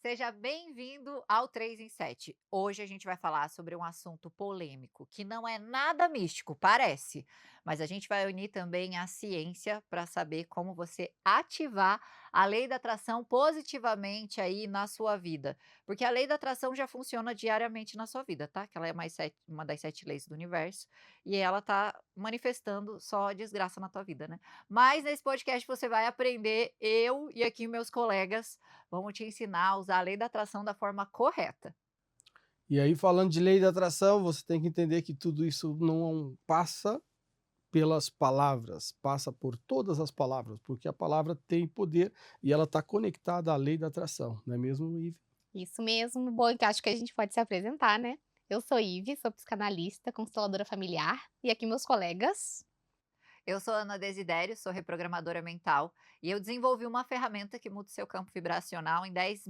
Seja bem-vindo ao 3 em 7. Hoje a gente vai falar sobre um assunto polêmico, que não é nada místico, parece, mas a gente vai unir também a ciência para saber como você ativar a lei da atração positivamente aí na sua vida. Porque a lei da atração já funciona diariamente na sua vida, tá? Que ela é uma das 7 leis do universo e ela tá manifestando só desgraça na tua vida, né? Mas nesse podcast você vai aprender, eu e aqui meus colegas vamos te ensinar a usar a lei da atração da forma correta. E aí, falando de lei da atração, você tem que entender que tudo isso não passa pelas palavras, passa por todas as palavras, porque a palavra tem poder e ela está conectada à lei da atração, não é mesmo, Ive? Isso mesmo. Bom, então acho que a gente pode se apresentar, né. Eu sou Ive, sou psicanalista, consteladora familiar, e aqui meus colegas. Eu sou Ana Desidério, sou reprogramadora mental e eu desenvolvi uma ferramenta que muda o seu campo vibracional em 10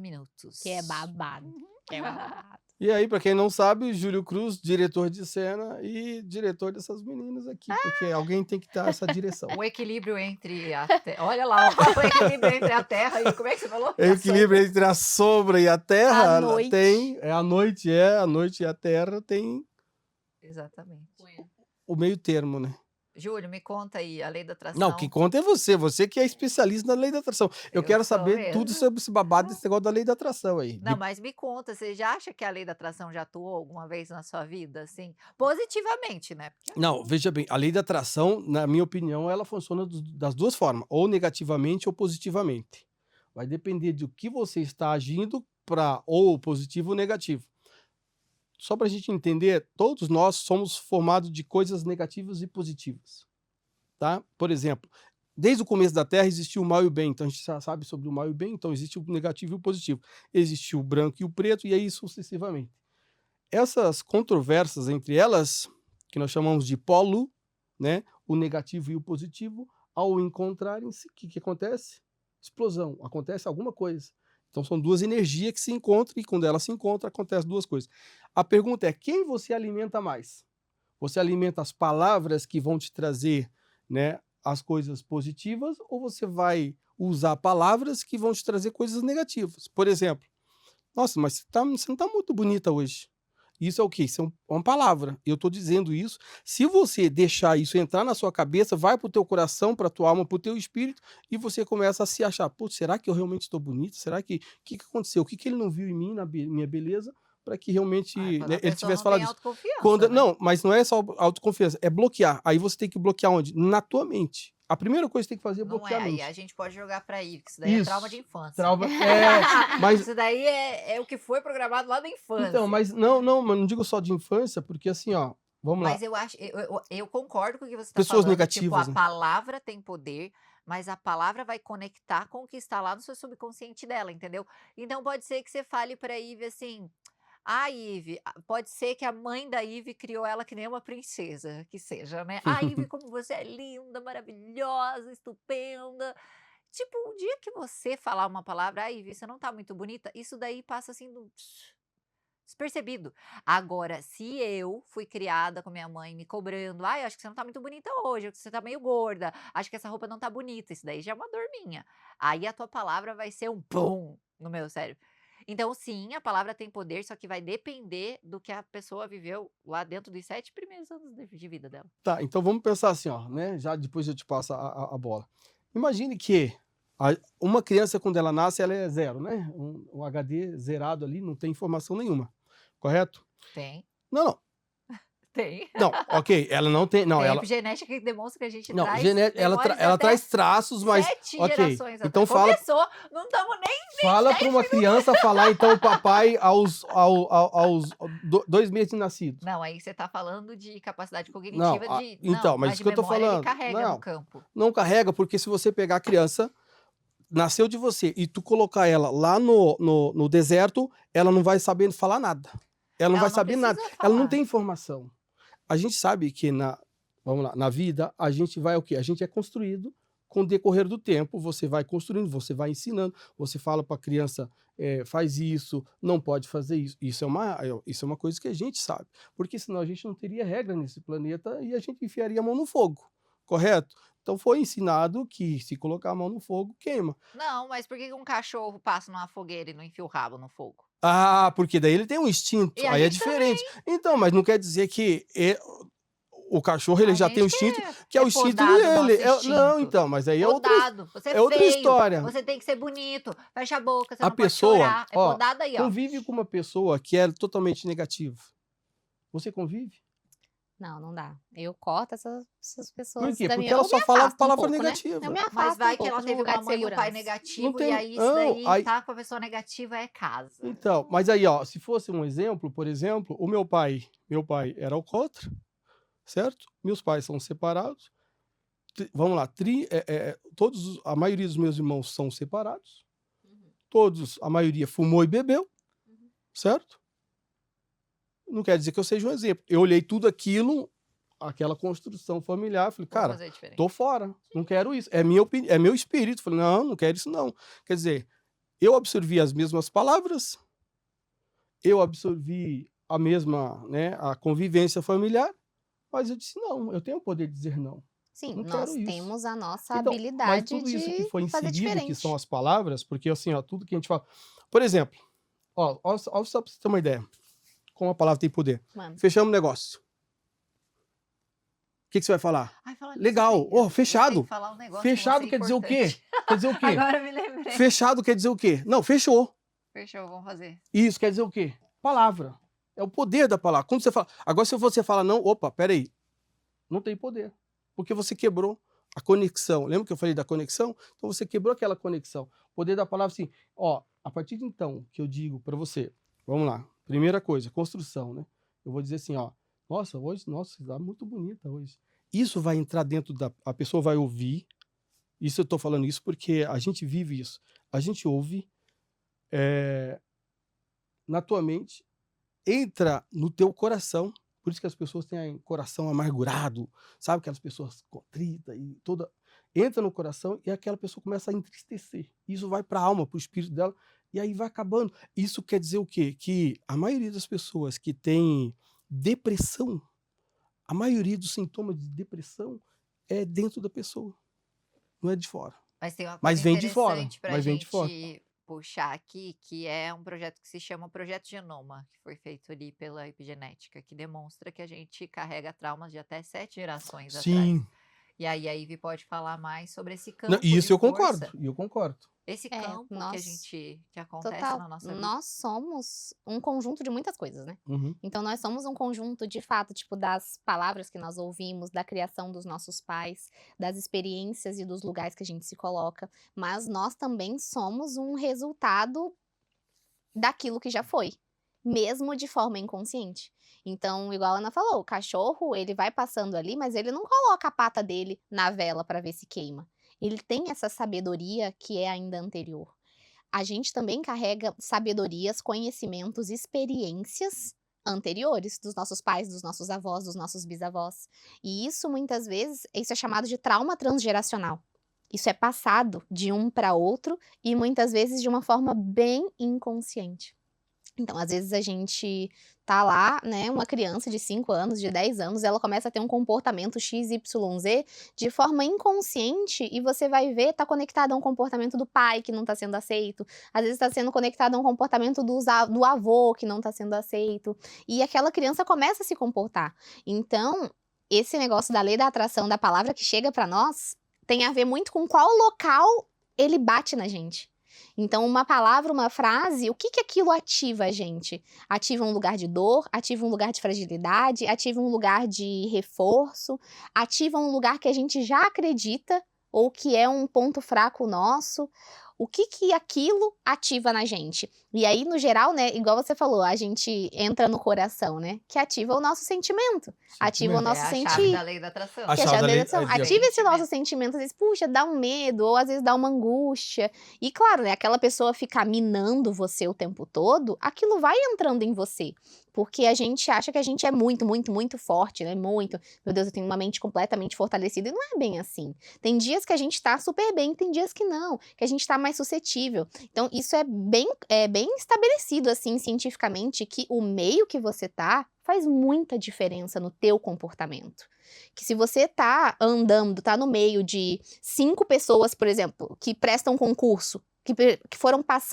Que é minutos. babado, Uhum. que é babado. E aí, para quem não sabe, Júlio Cruz, diretor de cena e diretor dessas meninas aqui, porque alguém tem que dar essa direção. O equilíbrio entre a olha lá, o equilíbrio entre a terra e como é que você falou? O E a equilíbrio sombra. entre a sombra e a terra À ela noite. tem, a noite e a terra tem Exatamente. o meio termo, né? Júlio, me conta aí, a lei da Não, o que atração. conta é você que é especialista na lei da atração. Eu Eu quero sou saber tudo mesmo. sobre esse babado desse negócio da lei da atração aí. Não, mas me conta, você já acha que a lei da atração já atuou alguma vez na sua vida, assim? Positivamente, né? Porque Não, veja bem, a lei da atração, na minha opinião, ela funciona das duas formas, ou negativamente ou positivamente. Vai depender do que você está agindo para ou positivo ou negativo. Só para a gente entender, todos nós somos formados de coisas negativas e positivas, tá? Por exemplo, desde o começo da Terra existiu o mal e o bem, então a gente já sabe sobre o mal e o bem, então existe o negativo e o positivo. Existe o branco e o preto, e aí sucessivamente. Essas controvérsias entre elas, que nós chamamos de polo, né, o negativo e o positivo, ao encontrarem-se, o que acontece? Explosão, acontece alguma coisa. Então são duas energias que se encontram e quando elas se encontram acontecem duas coisas. A pergunta é, quem você alimenta mais? Você alimenta as palavras que vão te trazer, né, as coisas positivas ou você vai usar palavras que vão te trazer coisas negativas? Por exemplo, nossa, mas você não está muito bonita hoje. Isso é o quê? Isso é uma palavra. Eu estou dizendo isso. Se você deixar isso entrar na sua cabeça, vai para o teu coração, para a tua alma, para o teu espírito, e você começa a se achar, putz, será que eu realmente estou bonita? Será que aconteceu? O que ele não viu em mim, na minha beleza, para que realmente, quando né, a ele pessoa tivesse não tem falado isso? autoconfiança, né? Não, mas não é só autoconfiança, é bloquear. Aí você tem que bloquear onde? Na tua mente. A primeira coisa que você tem que fazer é Não bloquear é, a aí a mente. gente pode jogar pra aí, que isso daí é trauma de Isso. infância. Trauma. Mas Isso daí é o que foi programado lá da então, infância. mas mas não digo só de infância, porque assim, ó, vamos lá, Mas eu acho, eu concordo com o que você está pessoas falando, tipo, a negativas, né. palavra tem poder, mas a palavra vai conectar com o que está lá no seu subconsciente dela, entendeu? Então pode ser que você fale pra Ive assim: "Ah, Ive", pode ser que a mãe da Ive criou ela que nem uma princesa, que seja, né. "Ah, Ive, como você é linda, maravilhosa, estupenda". Tipo, o dia que você falar uma palavra: "Ah, Ive, você não tá muito bonita", isso daí passa assim do despercebido. Agora, se eu fui criada com minha mãe me cobrando: "Ai, acho que você não tá muito bonita hoje, acho que você tá meio gorda, acho que essa roupa não tá bonita", isso daí já é uma dor minha. Aí a tua palavra vai ser um pum no meu cérebro. Então sim, a palavra tem poder, só que vai depender do que a pessoa viveu lá dentro dos 7 primeiros anos de vida dela. Tá, então vamos pensar assim, ó, né, já depois eu te passo a bola. Imagine que uma criança quando ela nasce ela é zero, né, um HD zerado ali, não tem informação nenhuma, correto? Tem, Não, não, tem. não, ok, ela não tem não, Tem ela epigenética que demonstra que a gente não, traz memórias de ela até traz traços, mas 7 ok, gerações então atrás. Começou, não estamos nem fala para uma criança falar então o papai aos 2 meses de nascido. não, aí você tá falando de capacidade Não, cognitiva de então, não, mas mas isso de que eu tô memória ele falando. carrega no Não, campo. não carrega, porque se você pegar a criança, nasceu de você, e tu colocar ela lá no deserto, ela não vai saber falar nada. Ela não vai Ela não saber nada. precisa Ela não falar. tem informação. A gente sabe que vamos lá, na vida, a gente vai o quê? A gente é construído com o decorrer do tempo, você vai construindo, você vai ensinando, você fala para a criança, faz isso, não pode fazer isso. Isso é uma coisa que a gente sabe, porque senão a gente não teria regra nesse planeta e a gente enfiaria a mão no fogo, correto? Então foi ensinado que se colocar a mão no fogo, queima. Não, mas por que que um cachorro passa numa fogueira e não enfia o rabo no fogo? Ah, porque daí ele tem um E instinto, a aí é gente diferente. Então, mas não quer dizer que o cachorro ele A já tem o gente instinto, que que é o é instinto podado o nosso dele. Não, instinto. então, mas aí Podado. Você é é outra feio, história. você tem que ser bonito, fecha a boca, você A não pode pessoa, chorar. É ó, podado aí, ó. convive com uma pessoa que é totalmente negativa. Você convive? Não, não dá. Eu corto essas Por pessoas quê? da Porque minha ela ou me só fala afasto um palavra pouco, né? Eu negativa. me Mas afasto vai um que ela pouco de um teve lugar uma de mãe e um pai segurança. Não negativo, e tem. aí isso Não, daí, aí, tá com a pessoa negativa é casa. então, mas aí, ó, se fosse um exemplo, por exemplo, o meu pai era alcoólatra, certo? Meus pais são separados. Vamos lá, a maioria dos meus irmãos são separados. Todos, a maioria fumou e bebeu, certo? Não quer dizer que eu seja um exemplo. Eu olhei tudo aquilo, aquela construção familiar, falei, Vou cara, fazer diferente. tô fora, não quero isso. É minha opinião, é meu espírito. Falei, não quero isso não. Quer dizer, eu absorvi as mesmas palavras, eu absorvi a mesma, né, a convivência familiar, mas eu disse, não, eu tenho o poder de dizer não. Sim, Não nós quero isso. temos a nossa Então, mas habilidade tudo isso que de foi fazer inserido, que são diferente. as palavras, porque assim, ó, tudo que a gente fala. Por exemplo, ó, só pra você ter uma ideia, como a palavra tem poder. Mano, Fechamos o negócio. O que você vai falar? Ai, falando nisso, Legal, eu tenho fechado. que falar um negócio com Fechado você quer dizer o quê? importante. Quer dizer o quê? Agora eu me lembrei. Fechado quer dizer o quê? Não, fechou. Fechou, vamos fazer. Isso quer dizer o quê? Palavra. É o poder da palavra. Quando você fala. Agora, se você fala não, opa, peraí. Não tem poder. Porque você quebrou a conexão. Lembra que eu falei da conexão? Então você quebrou aquela conexão. O poder da palavra, assim, ó, a partir de então que eu digo para você, vamos lá, primeira coisa, construção, né? Eu vou dizer assim, ó, nossa, hoje, nossa, está muito bonita hoje. Isso vai entrar dentro a pessoa vai ouvir. Isso eu tô falando isso porque a gente vive isso. A gente ouve na tua mente, entra no teu coração. Por isso que as pessoas têm coração amargurado, sabe? Aquelas pessoas contritas e toda. Entra no coração e aquela pessoa começa a entristecer. Isso vai para a alma, para o espírito dela, e aí vai acabando. Isso quer dizer o quê? Que a maioria das pessoas que tem depressão, a maioria dos sintomas de depressão é dentro da pessoa, não é de fora. Mas tem uma Mas coisa vem de fora, interessante pra mas vem de fora. gente puxar aqui, que é um projeto que se chama Projeto Genoma, que foi feito ali pela epigenética, que demonstra que a gente carrega traumas de até 7 gerações atrás. Sim. E aí a Ivy pode falar mais sobre esse Não, campo isso de eu concordo, força. eu concordo. Esse É, campo que nós- que acontece total, na nossa vida. nós somos um conjunto de muitas coisas, né? Uhum. Então nós somos um conjunto de fato, tipo, das palavras que nós ouvimos, da criação dos nossos pais, das experiências e dos lugares que a gente se coloca, mas nós também somos um resultado daquilo que já foi, mesmo de forma inconsciente. Então, igual a Ana falou, o cachorro, ele vai passando ali, mas ele não coloca a pata dele na vela para ver se queima. Ele tem essa sabedoria que é ainda anterior. A gente também carrega sabedorias, conhecimentos, experiências anteriores dos nossos pais, dos nossos avós, dos nossos bisavós. E isso muitas vezes, isso é chamado de trauma transgeracional. Isso é passado de um para outro e muitas vezes de uma forma bem inconsciente. Então, às vezes a gente tá lá, né, uma criança de 5 anos, de 10 anos, ela começa a ter um comportamento XYZ de forma inconsciente e você vai ver, tá conectado a um comportamento do pai que não tá sendo aceito, às vezes tá sendo conectado a um comportamento do avô que não tá sendo aceito, e aquela criança começa a se comportar. Então, esse negócio da lei da atração, da palavra que chega pra nós, tem a ver muito com qual local ele bate na gente. Então, uma palavra, uma frase, o que que aquilo ativa a gente? Ativa um lugar de dor, ativa um lugar de fragilidade, ativa um lugar de reforço, ativa um lugar que a gente já acredita ou que é um ponto fraco nosso. O que que aquilo ativa na gente? E aí, no geral, né, igual você falou, a gente entra no coração, né, que ativa o nosso sentimento, ativa o É nosso a chave sentir. da lei da atração. A Que é a chave chave da da lei- atração. é, Ativa esse nosso Sentimento. sentimento, às vezes, puxa, dá um medo, ou às vezes dá uma angústia. E claro, né, aquela pessoa ficar minando você o tempo todo, aquilo vai entrando em você. Porque a gente acha que a gente é muito, muito, muito forte, né? Muito. Meu Deus, eu tenho uma mente completamente fortalecida. E não é bem assim. Tem dias que a gente tá super bem, tem dias que não. Que a gente tá mais suscetível. Então, isso é bem estabelecido, assim, cientificamente, que o meio que você tá faz muita diferença no teu comportamento. Que se você tá andando, tá no meio de 5 pessoas, por exemplo, que prestam concurso, que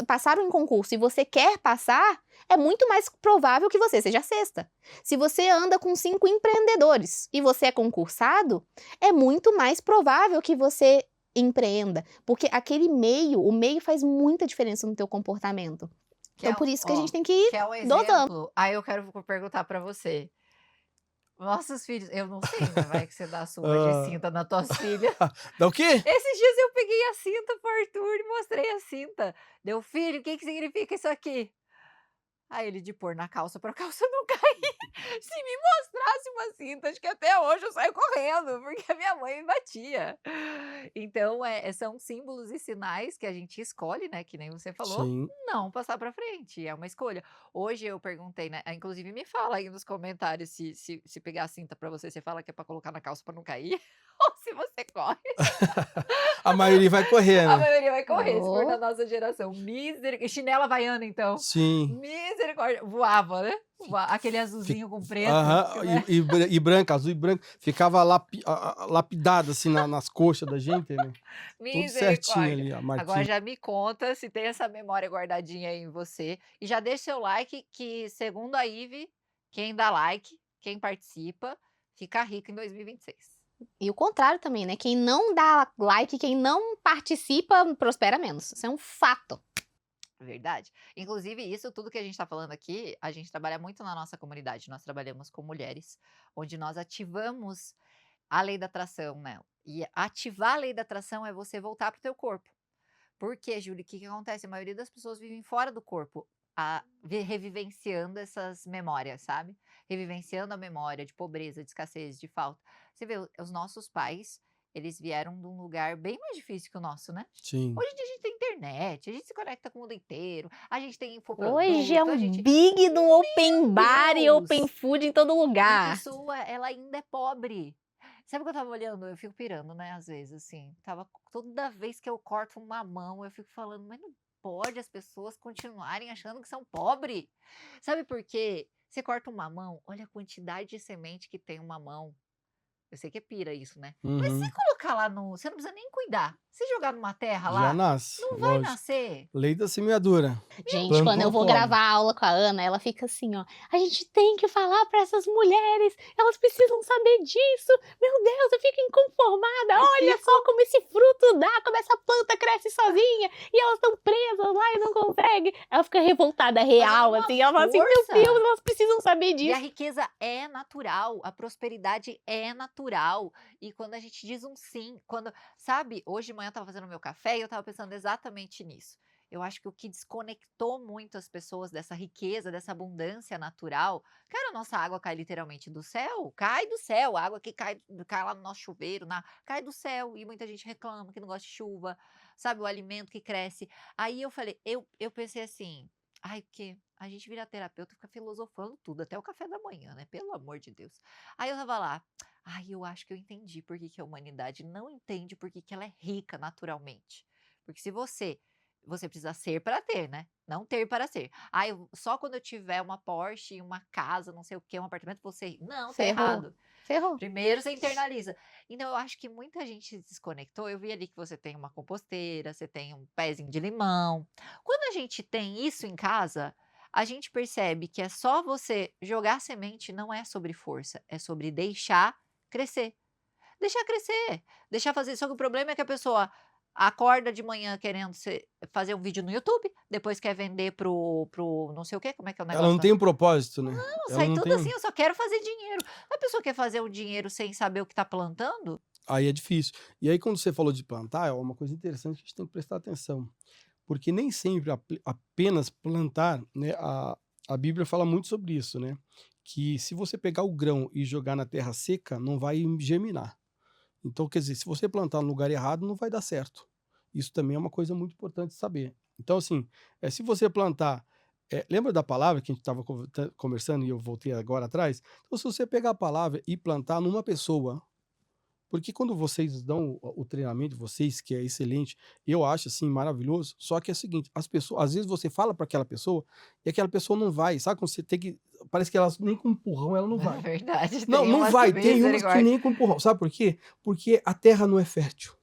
passaram em concurso e você quer passar, é muito mais provável que você seja a sexta. Se você anda com 5 empreendedores e você é concursado, é muito mais provável que você empreenda, porque o meio faz muita diferença no teu comportamento. Então, por isso que a gente tem que ir Quer um dosando. exemplo? Aí eu quero perguntar pra você. Nossos filhos, eu não sei, né? Vai que você dá surra de Ah, cinta nas tuas filhas. dá o quê? Esses dias eu peguei a cinta pro Arthur e mostrei a cinta. Deu, filho, o que que significa isso aqui? Aí ele de pôr na calça pra calça não cair. Se me mostrasse uma cinta, acho que até hoje eu saio correndo, porque a minha mãe me batia. Então, são símbolos e sinais que a gente escolhe, né? Que nem você falou, Sim. não passar pra frente. É uma escolha. Hoje eu perguntei, né? Inclusive, me fala aí nos comentários se pegar a cinta pra você, você fala que é pra colocar na calça pra não cair. Ou se você corre. A maioria vai correr, A né? maioria vai correr, se for da Oh, nossa geração. Misericórdia. Chinela havaiana, então. Sim. Misericórdia. Voava, né? Aquele azulzinho com preto. Aham, Né? e branca, azul e branco. Ficava lapidado assim nas coxas da gente, né? Tudo certinho Misericórdia. ali, a Agora marquinha. já me conta se tem essa memória guardadinha aí em você. E já deixa seu like, que segundo a Ive, quem dá like, quem participa, fica rico em 2026. e o contrário também, né? Quem não dá like, quem não participa, prospera menos. Isso é um fato. Verdade. Inclusive, isso tudo que a gente está falando aqui, a gente trabalha muito na nossa comunidade. Nós trabalhamos com mulheres, onde nós ativamos a lei da atração, né? E ativar a lei da atração é você voltar pro teu corpo. Por quê, Júlia? O que que acontece? A maioria das pessoas vivem fora do corpo, revivenciando essas memórias, sabe? Revivenciando a memória de pobreza, de escassez, de falta. Você vê, os nossos pais, eles vieram de um lugar bem mais difícil que o nosso, né? Sim. Hoje em dia a gente tem internet, a gente se conecta com o mundo inteiro, a gente tem Hoje é infoproduto, a um gente... big do open bar e open Deus! food em todo E a lugar. pessoa, ela ainda é pobre. Sabe o que eu tava olhando? Eu fico pirando, né, às vezes, assim. Toda vez que eu corto um mamão, eu fico falando, mas não pode as pessoas continuarem achando que são pobres. Sabe por quê? Você corta um mamão, olha a quantidade de semente que tem um mamão. Eu sei que é pira isso, né? Mas se Uhum. colocar lá no... Você não precisa nem cuidar. Se jogar numa terra Já lá, nasce, não vai lógico. nascer. Lei da semeadura. Gente, quando eu Plantou, vou colhe. gravar aula com a Ana, ela fica assim, ó. A gente tem que falar para essas mulheres, elas precisam saber disso. Meu Deus, eu fico inconformada. Eu Olha fico... só como esse fruto dá, como essa planta cresce sozinha e elas estão presas lá e não conseguem. Ela fica revoltada, real, uma assim. Ela fala assim: Meu força. Deus, elas precisam saber E a disso. riqueza é natural, a prosperidade é natural. E quando a gente diz um sim, sabe, hoje de manhã eu estava fazendo meu café e eu estava pensando exatamente nisso. Eu acho que o que desconectou muito as pessoas dessa riqueza, dessa abundância natural, cara, a nossa água cai literalmente do céu, cai do céu, a água que cai lá no nosso chuveiro, cai do céu, e muita gente reclama que não gosta de chuva, sabe, o alimento que cresce. Aí eu falei, eu pensei assim, ai, porque a gente vira terapeuta e fica filosofando tudo, até o café da manhã, né? Pelo amor de Deus. Aí eu tava lá, ai, eu acho que eu entendi por que que a humanidade não entende por que que ela é rica naturalmente. Porque se você precisa ser para ter, né? Não ter para ser. Ai, só quando eu tiver uma Porsche, uma casa, não sei o que, um apartamento, você. Não, tá Ferrou. errado. Ferrou. Primeiro você internaliza. Então eu acho que muita gente se desconectou. Eu vi ali que você tem uma composteira, você tem um pezinho de limão. Quando a gente tem isso em casa, a gente percebe que é só você jogar semente, não é sobre força, é sobre deixar crescer. Deixar crescer, deixar fazer. Só que o problema é que a pessoa acorda de manhã querendo fazer um vídeo no YouTube, depois quer vender pro não sei o quê, como é que é o Ela não negócio? tem um propósito, né? Não, Ela sai não tudo tem. assim, eu só quero fazer dinheiro. A pessoa quer fazer o dinheiro sem saber o que tá plantando? Aí é difícil. E aí, quando você falou de plantar, é uma coisa interessante que a gente tem que prestar atenção. Porque nem sempre apenas plantar, né? A Bíblia fala muito sobre isso, né? Que se você pegar o grão e jogar na terra seca, não vai germinar. Então, quer dizer, se você plantar no lugar errado, não vai dar certo. Isso também é uma coisa muito importante saber. Então, assim, se você plantar. Lembra da palavra que a gente estava conversando e eu voltei agora atrás? Então, se você pegar a palavra e plantar numa pessoa, Porque quando vocês dão o treinamento de vocês, que é excelente, eu acho assim maravilhoso, só que é o seguinte, as pessoas, às vezes você fala para aquela pessoa e aquela pessoa não vai, sabe quando você tem que, parece que ela nem com empurrão ela não É vai. verdade, Não, tem não umas que vai, tem umas que misericórdia. nem com empurrão, sabe por quê? Porque a terra não é fértil.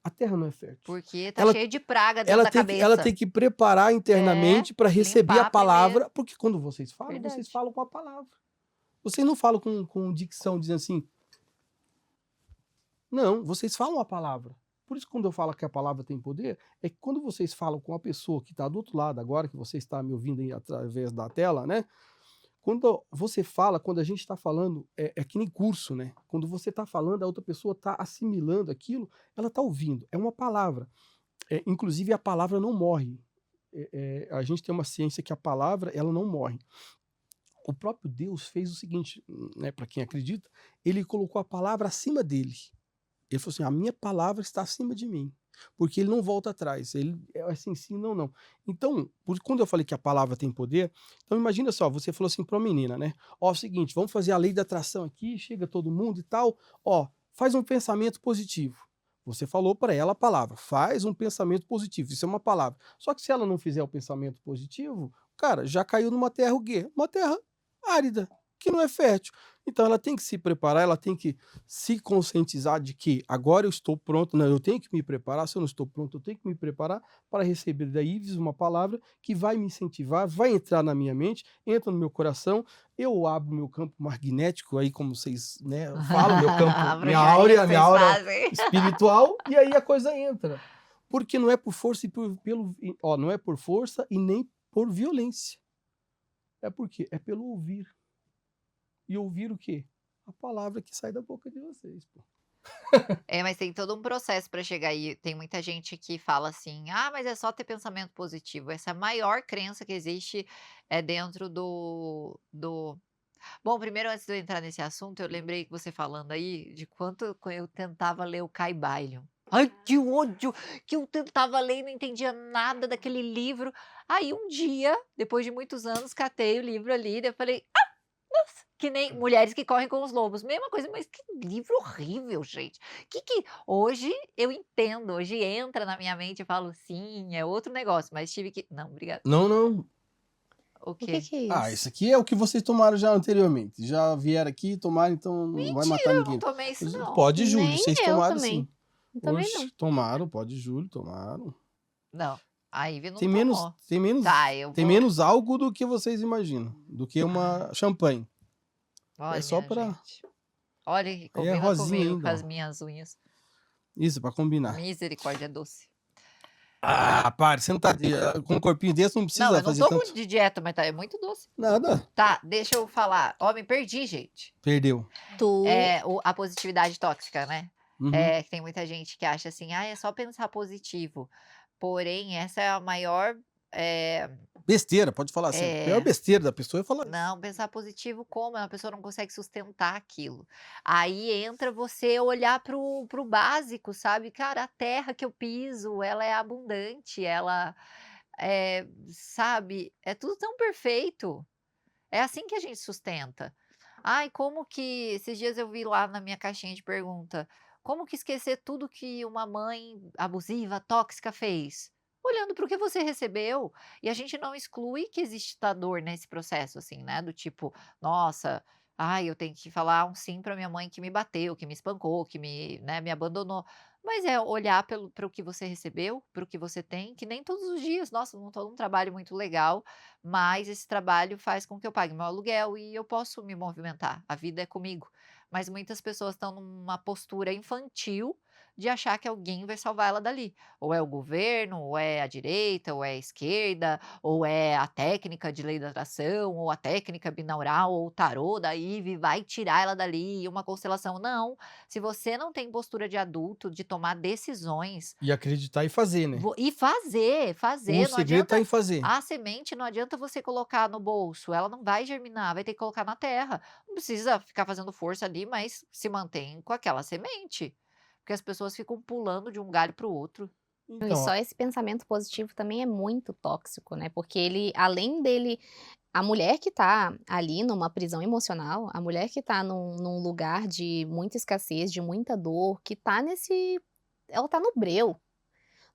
A terra não é fértil. Porque tá Ela cheio de praga dentro ela da ela tem cabeça. que preparar É, internamente para receber a limpar primeiro. palavra, porque quando vocês Verdade. falam com a palavra. Vocês não falam com dicção, dizendo assim, não, vocês falam a palavra. Por isso, quando eu falo que a palavra tem poder, é que quando vocês falam com a pessoa que está do outro lado, agora que você está me ouvindo aí através da tela, né? Quando você fala, quando a gente está falando, é que nem curso, né? Quando você está falando, a outra pessoa está assimilando aquilo, ela está ouvindo. É uma palavra. Inclusive, a palavra não morre. A gente tem uma ciência que a palavra ela não morre. O próprio Deus fez o seguinte, né, para quem acredita, ele colocou a palavra acima dele. Ele falou assim: a minha palavra está acima de mim, porque ele não volta atrás. Ele é assim, sim, não, não. Então, quando eu falei que a palavra tem poder, então imagina só, você falou assim para uma menina, né? Ó, é o seguinte, vamos fazer a lei da atração aqui, chega todo mundo e tal. Ó, faz um pensamento positivo. Você falou para ela a palavra, faz um pensamento positivo. Isso é uma palavra. Só que se ela não fizer o pensamento positivo, cara, já caiu numa terra o quê? Uma terra árida, que não é fértil. Então ela tem que se preparar, ela tem que se conscientizar de que agora eu estou pronto, não, eu tenho que me preparar, se eu não estou pronto, eu tenho que me preparar para receber da Ives uma palavra que vai me incentivar, vai entrar na minha mente, entra no meu coração, eu abro meu campo magnético, aí como vocês, né, falam, meu campo, A bruxaria que minha vocês aura fazem. espiritual, e aí a coisa entra. Porque não é por força não é por força e nem por violência. É por quê? É pelo ouvir. E ouvir o quê? A palavra que sai da boca de vocês, pô. É, mas tem todo um processo para chegar aí. Tem muita gente que fala assim: "Ah, mas é só ter pensamento positivo". Essa é a maior crença que existe, é dentro do bom, primeiro antes de eu entrar nesse assunto, eu lembrei que você falando aí de quanto eu tentava ler o Caibalion. Ai, que ódio! Que eu tentava ler e não entendia nada daquele livro. Aí um dia, depois de muitos anos, catei o livro ali, daí eu falei: que nem Mulheres que Correm com os Lobos, mesma coisa, mas que livro horrível, gente. Que hoje eu entendo, hoje entra na minha mente, eu falo: "Sim, é outro negócio", mas tive que não, obrigada. Não, não. O O que quê? que é Ah, isso? isso aqui é o que vocês tomaram já anteriormente. Já vieram aqui, tomaram, então não vai matar Mentira, eu não ninguém. tomei isso não. Pode, Júlio, Nem vocês eu tomaram também. sim. Eu também Oxe, não. tomaram, pode, Júlio, tomaram. Não, a Ivy não Tem menos, tomou. tem Tá, menos, eu tem vou menos álcool do que vocês imaginam, do que uma ai, champanhe. É só olha para, gente, olha que aí é combina rosinha comigo, com ainda, as ó. minhas unhas. Isso, para combinar. Misericórdia doce. Ah, para, você não tá com um corpinho desse, não Não, precisa eu não fazer tô tanto. de dieta, mas tá é muito doce. Nada. Tá, deixa eu falar. Ó, me perdi, gente. Perdeu. Tu A positividade tóxica, né. Uhum. Que tem muita gente que acha assim: "Ah, é só pensar positivo". Porém, essa é a maior, eh Besteira, pode falar assim. A pior é besteira da pessoa é falar isso. não, pensar positivo como? A pessoa não consegue sustentar aquilo. Aí entra você olhar para o básico, sabe. Cara, a terra que eu piso, ela é abundante, ela, sabe, é tudo tão perfeito. É assim que a gente sustenta. Ai, como que esses dias eu vi lá na minha caixinha de pergunta, como que esquecer tudo que uma mãe abusiva, tóxica fez? Olhando para o que você recebeu, e a gente não exclui que existe a dor nesse processo, assim, né, do tipo, nossa, ai, eu tenho que falar um sim para minha mãe que me bateu, que me espancou, que me, né, me abandonou. Mas é olhar para o que você recebeu, para o que você tem, que nem todos os dias, nossa, não estou num trabalho muito legal, mas esse trabalho faz com que eu pague meu aluguel e eu posso me movimentar, a vida é comigo. Mas muitas pessoas estão numa postura infantil de achar que alguém vai salvar ela dali. Ou é o governo, ou é a direita, ou é a esquerda, ou é a técnica de lei da atração, ou a técnica binaural, ou o tarô da Ivy vai tirar ela dali, e uma constelação. Não, se você não tem postura de adulto, de tomar decisões, E acreditar e fazer, né? e fazer, O fazer, não segredo tá adianta em fazer. a semente não adianta você colocar no bolso, ela não vai germinar, vai ter que colocar na terra. Não precisa ficar fazendo força ali, mas se mantém com aquela semente, porque as pessoas ficam pulando de um galho para o outro. e Então, só esse pensamento positivo também é muito tóxico, né, porque ele além dele A mulher que tá ali numa prisão emocional, a mulher que tá num lugar de muita escassez, de muita dor, que tá ela tá no breu.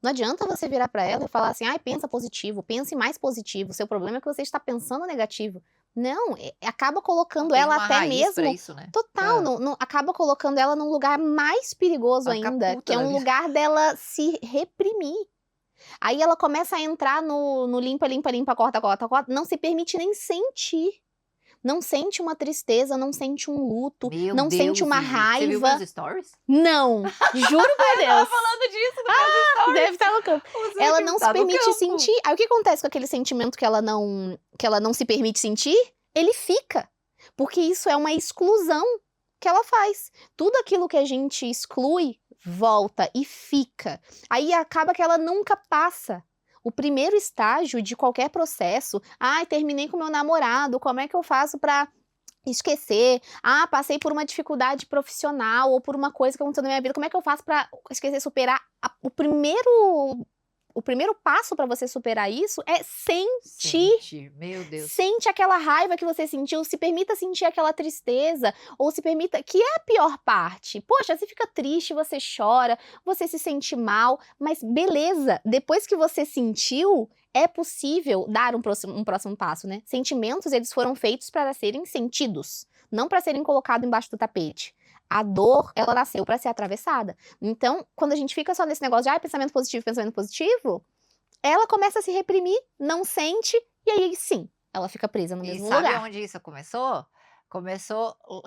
Não adianta você virar pra ela e falar assim: "Ai, pensa positivo, pense mais positivo, seu problema é que você está pensando negativo". Não, acaba Não colocando tem ela uma até raiz pra mesmo isso, né? total, É. acaba colocando ela num lugar mais perigoso Vai ficar ainda, puta que é da um vida. lugar dela se reprimir. Aí ela começa a entrar no limpa, limpa, limpa, corta, corta, corta, não se permite nem sentir. Não sente uma tristeza, não sente um luto, Meu não sente Deus, uma Ive. Você viu meus raiva. stories? Não, juro por Eu tava Deus. falando disso nos meus stories. Deve estar no campo. O Ela Zuki não se tá no permite campo. sentir. Aí o que acontece com aquele sentimento que ela não se permite sentir? Ele fica. Porque isso é uma exclusão que ela faz. Tudo aquilo que a gente exclui volta e fica. Aí acaba que ela nunca passa. O primeiro estágio de qualquer processo, ai, terminei com meu namorado, como é que eu faço pra esquecer? Ah, passei por uma dificuldade profissional ou por uma coisa que aconteceu na minha vida, como é que eu faço pra esquecer, superar? O primeiro passo pra você superar isso é sentir. Sentir, meu Deus. Sente aquela raiva que você sentiu, se permita sentir aquela tristeza, ou se permita, que é a pior parte. Poxa, você fica triste, você chora, você se sente mal, mas beleza, depois que você sentiu, é possível dar um próximo passo, né? Sentimentos, eles foram feitos para serem sentidos, não para serem colocados embaixo do tapete. A dor, ela nasceu para ser atravessada. Então, quando a gente fica só nesse negócio de pensamento positivo, ela começa a se reprimir, não sente, e aí sim, ela fica presa no E mesmo sabe lugar. onde isso começou?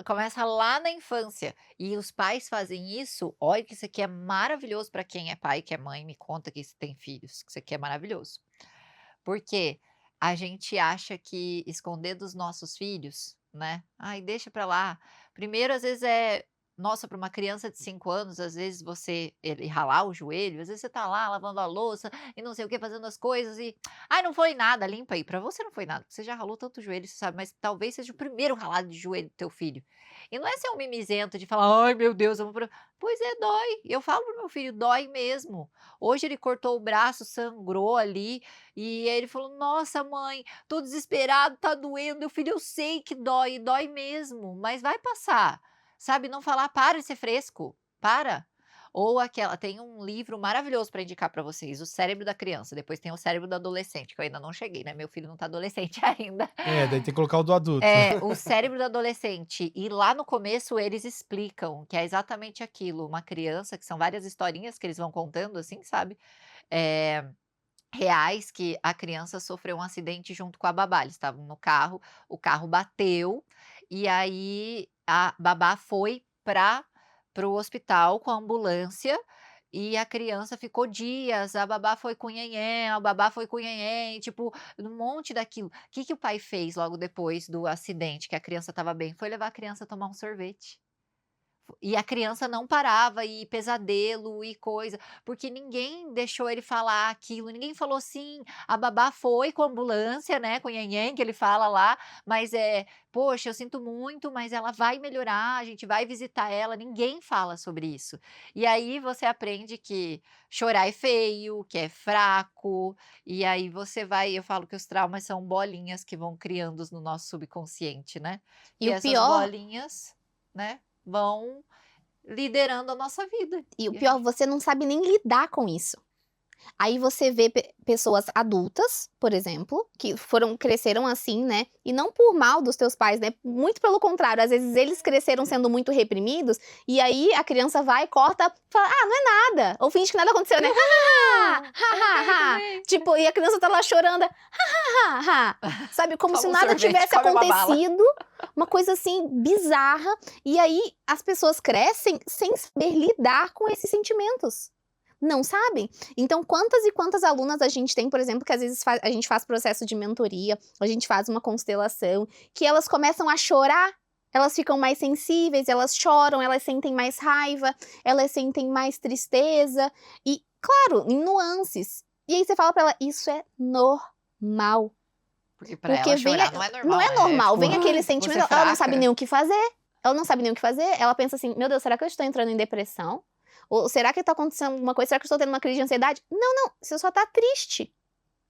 Começa lá na infância. E os pais fazem isso. Olha que isso aqui é maravilhoso para quem é pai, que é mãe, me conta que tem filhos, que isso aqui é maravilhoso. Porque a gente acha que esconder dos nossos filhos, né? Ai, deixa pra lá. Primeiro, às vezes nossa, para uma criança de 5 anos, às vezes ele ralar o joelho, às vezes você tá lá lavando a louça e não sei o que, fazendo as coisas e, ai, não foi nada, limpa aí. Pra você não foi nada, porque você já ralou tanto o joelho, você sabe, mas talvez seja o primeiro ralado de joelho do teu filho. E não é ser um mimizento de falar, ai, meu Deus, pois é, dói. Eu falo pro meu filho, dói mesmo. Hoje ele cortou o braço, sangrou ali, e aí ele falou: "Nossa, mãe, tô desesperado, tá doendo". Meu filho, eu sei que dói, dói mesmo, mas vai passar. Sabe, não falar: "Para de ser fresco, para". Ou tem um livro maravilhoso para indicar para vocês, O Cérebro da Criança, depois tem O Cérebro do Adolescente, que eu ainda não cheguei, né, meu filho não tá adolescente ainda. É, daí tem que colocar o do adulto. É, O Cérebro do Adolescente, e lá no começo eles explicam que é exatamente aquilo, uma criança, que são várias historinhas que eles vão contando, assim, sabe, eh reais, que a criança sofreu um acidente junto com a babá, eles estavam no carro, o carro bateu, e aí a babá foi para o hospital com a ambulância, e a criança ficou dias, a babá foi com nhenhen, a babá foi com nhenhen, tipo, um monte daquilo. O que que o pai fez logo depois do acidente, que a criança estava bem? Foi levar a criança a tomar um sorvete. E a criança não parava, e pesadelo e coisa, porque ninguém deixou ele falar aquilo, ninguém falou assim, a babá foi com a ambulância, né, com o nhenhen que ele fala lá, mas "Poxa, eu sinto muito, mas ela vai melhorar, a gente vai visitar ela", ninguém fala sobre isso. E aí você aprende que chorar é feio, que é fraco, e aí eu falo que os traumas são bolinhas que vão criando no nosso subconsciente, né, E e o essas pior, bolinhas, né, vão liderando a nossa vida. e o E a pior, gente você não sabe nem lidar com isso. Aí você vê pessoas adultas, por exemplo, que cresceram assim, né? E não por mal dos teus pais, né? Muito pelo contrário, às vezes eles cresceram sendo muito reprimidos, e aí a criança vai, corta, fala, não é nada. Ou finge que nada aconteceu, né? Tipo, e a criança tá lá chorando, sabe? Como se Toma um nada sorvete, tivesse come uma bala. acontecido. Uma coisa assim, bizarra. E aí as pessoas crescem sem saber lidar com esses sentimentos. Não sabem? Então, quantas e quantas alunas a gente tem, por exemplo, que às vezes a gente faz processo de mentoria, a gente faz uma constelação, que elas começam a chorar, elas ficam mais sensíveis, elas choram, elas sentem mais raiva, elas sentem mais tristeza, e, claro, em nuances. E aí você fala pra ela, isso é normal. Porque pra Porque ela chorar não é normal, não é normal, tipo, vem aquele "Ai, sentimento, você é ela não sabe fraca". nem o que fazer. Ela não sabe nem o que fazer, ela pensa assim, meu Deus, será que eu estou entrando em depressão? Ou será que tá acontecendo alguma coisa? Será que eu estou tendo uma crise de ansiedade? Não, você só tá triste.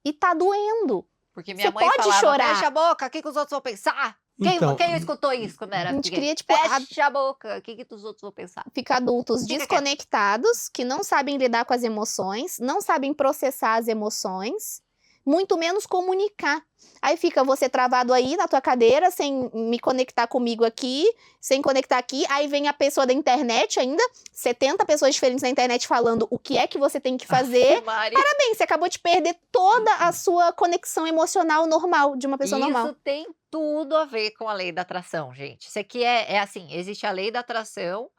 E tá doendo. Porque Você minha mãe pode falava, chorar. fecha a boca, o que que os outros vão pensar? Quem, Então, quem escutou isso quando A era gente pequeno? cria, tipo, Fecha a boca, o que que os outros vão pensar? fica adultos Fica quieto. desconectados, que não sabem lidar com as emoções, não sabem processar as emoções, muito menos comunicar. Aí fica você travado aí na tua cadeira, sem me conectar comigo aqui, sem conectar aqui. Aí vem a pessoa da internet ainda, 70 pessoas diferentes na internet falando o que é que você tem que fazer. Mari, Bem, você acabou de perder toda a sua conexão emocional normal, de uma pessoa normal. isso tem tudo a ver com a lei da atração, gente. Isso aqui é assim, existe a lei da atração,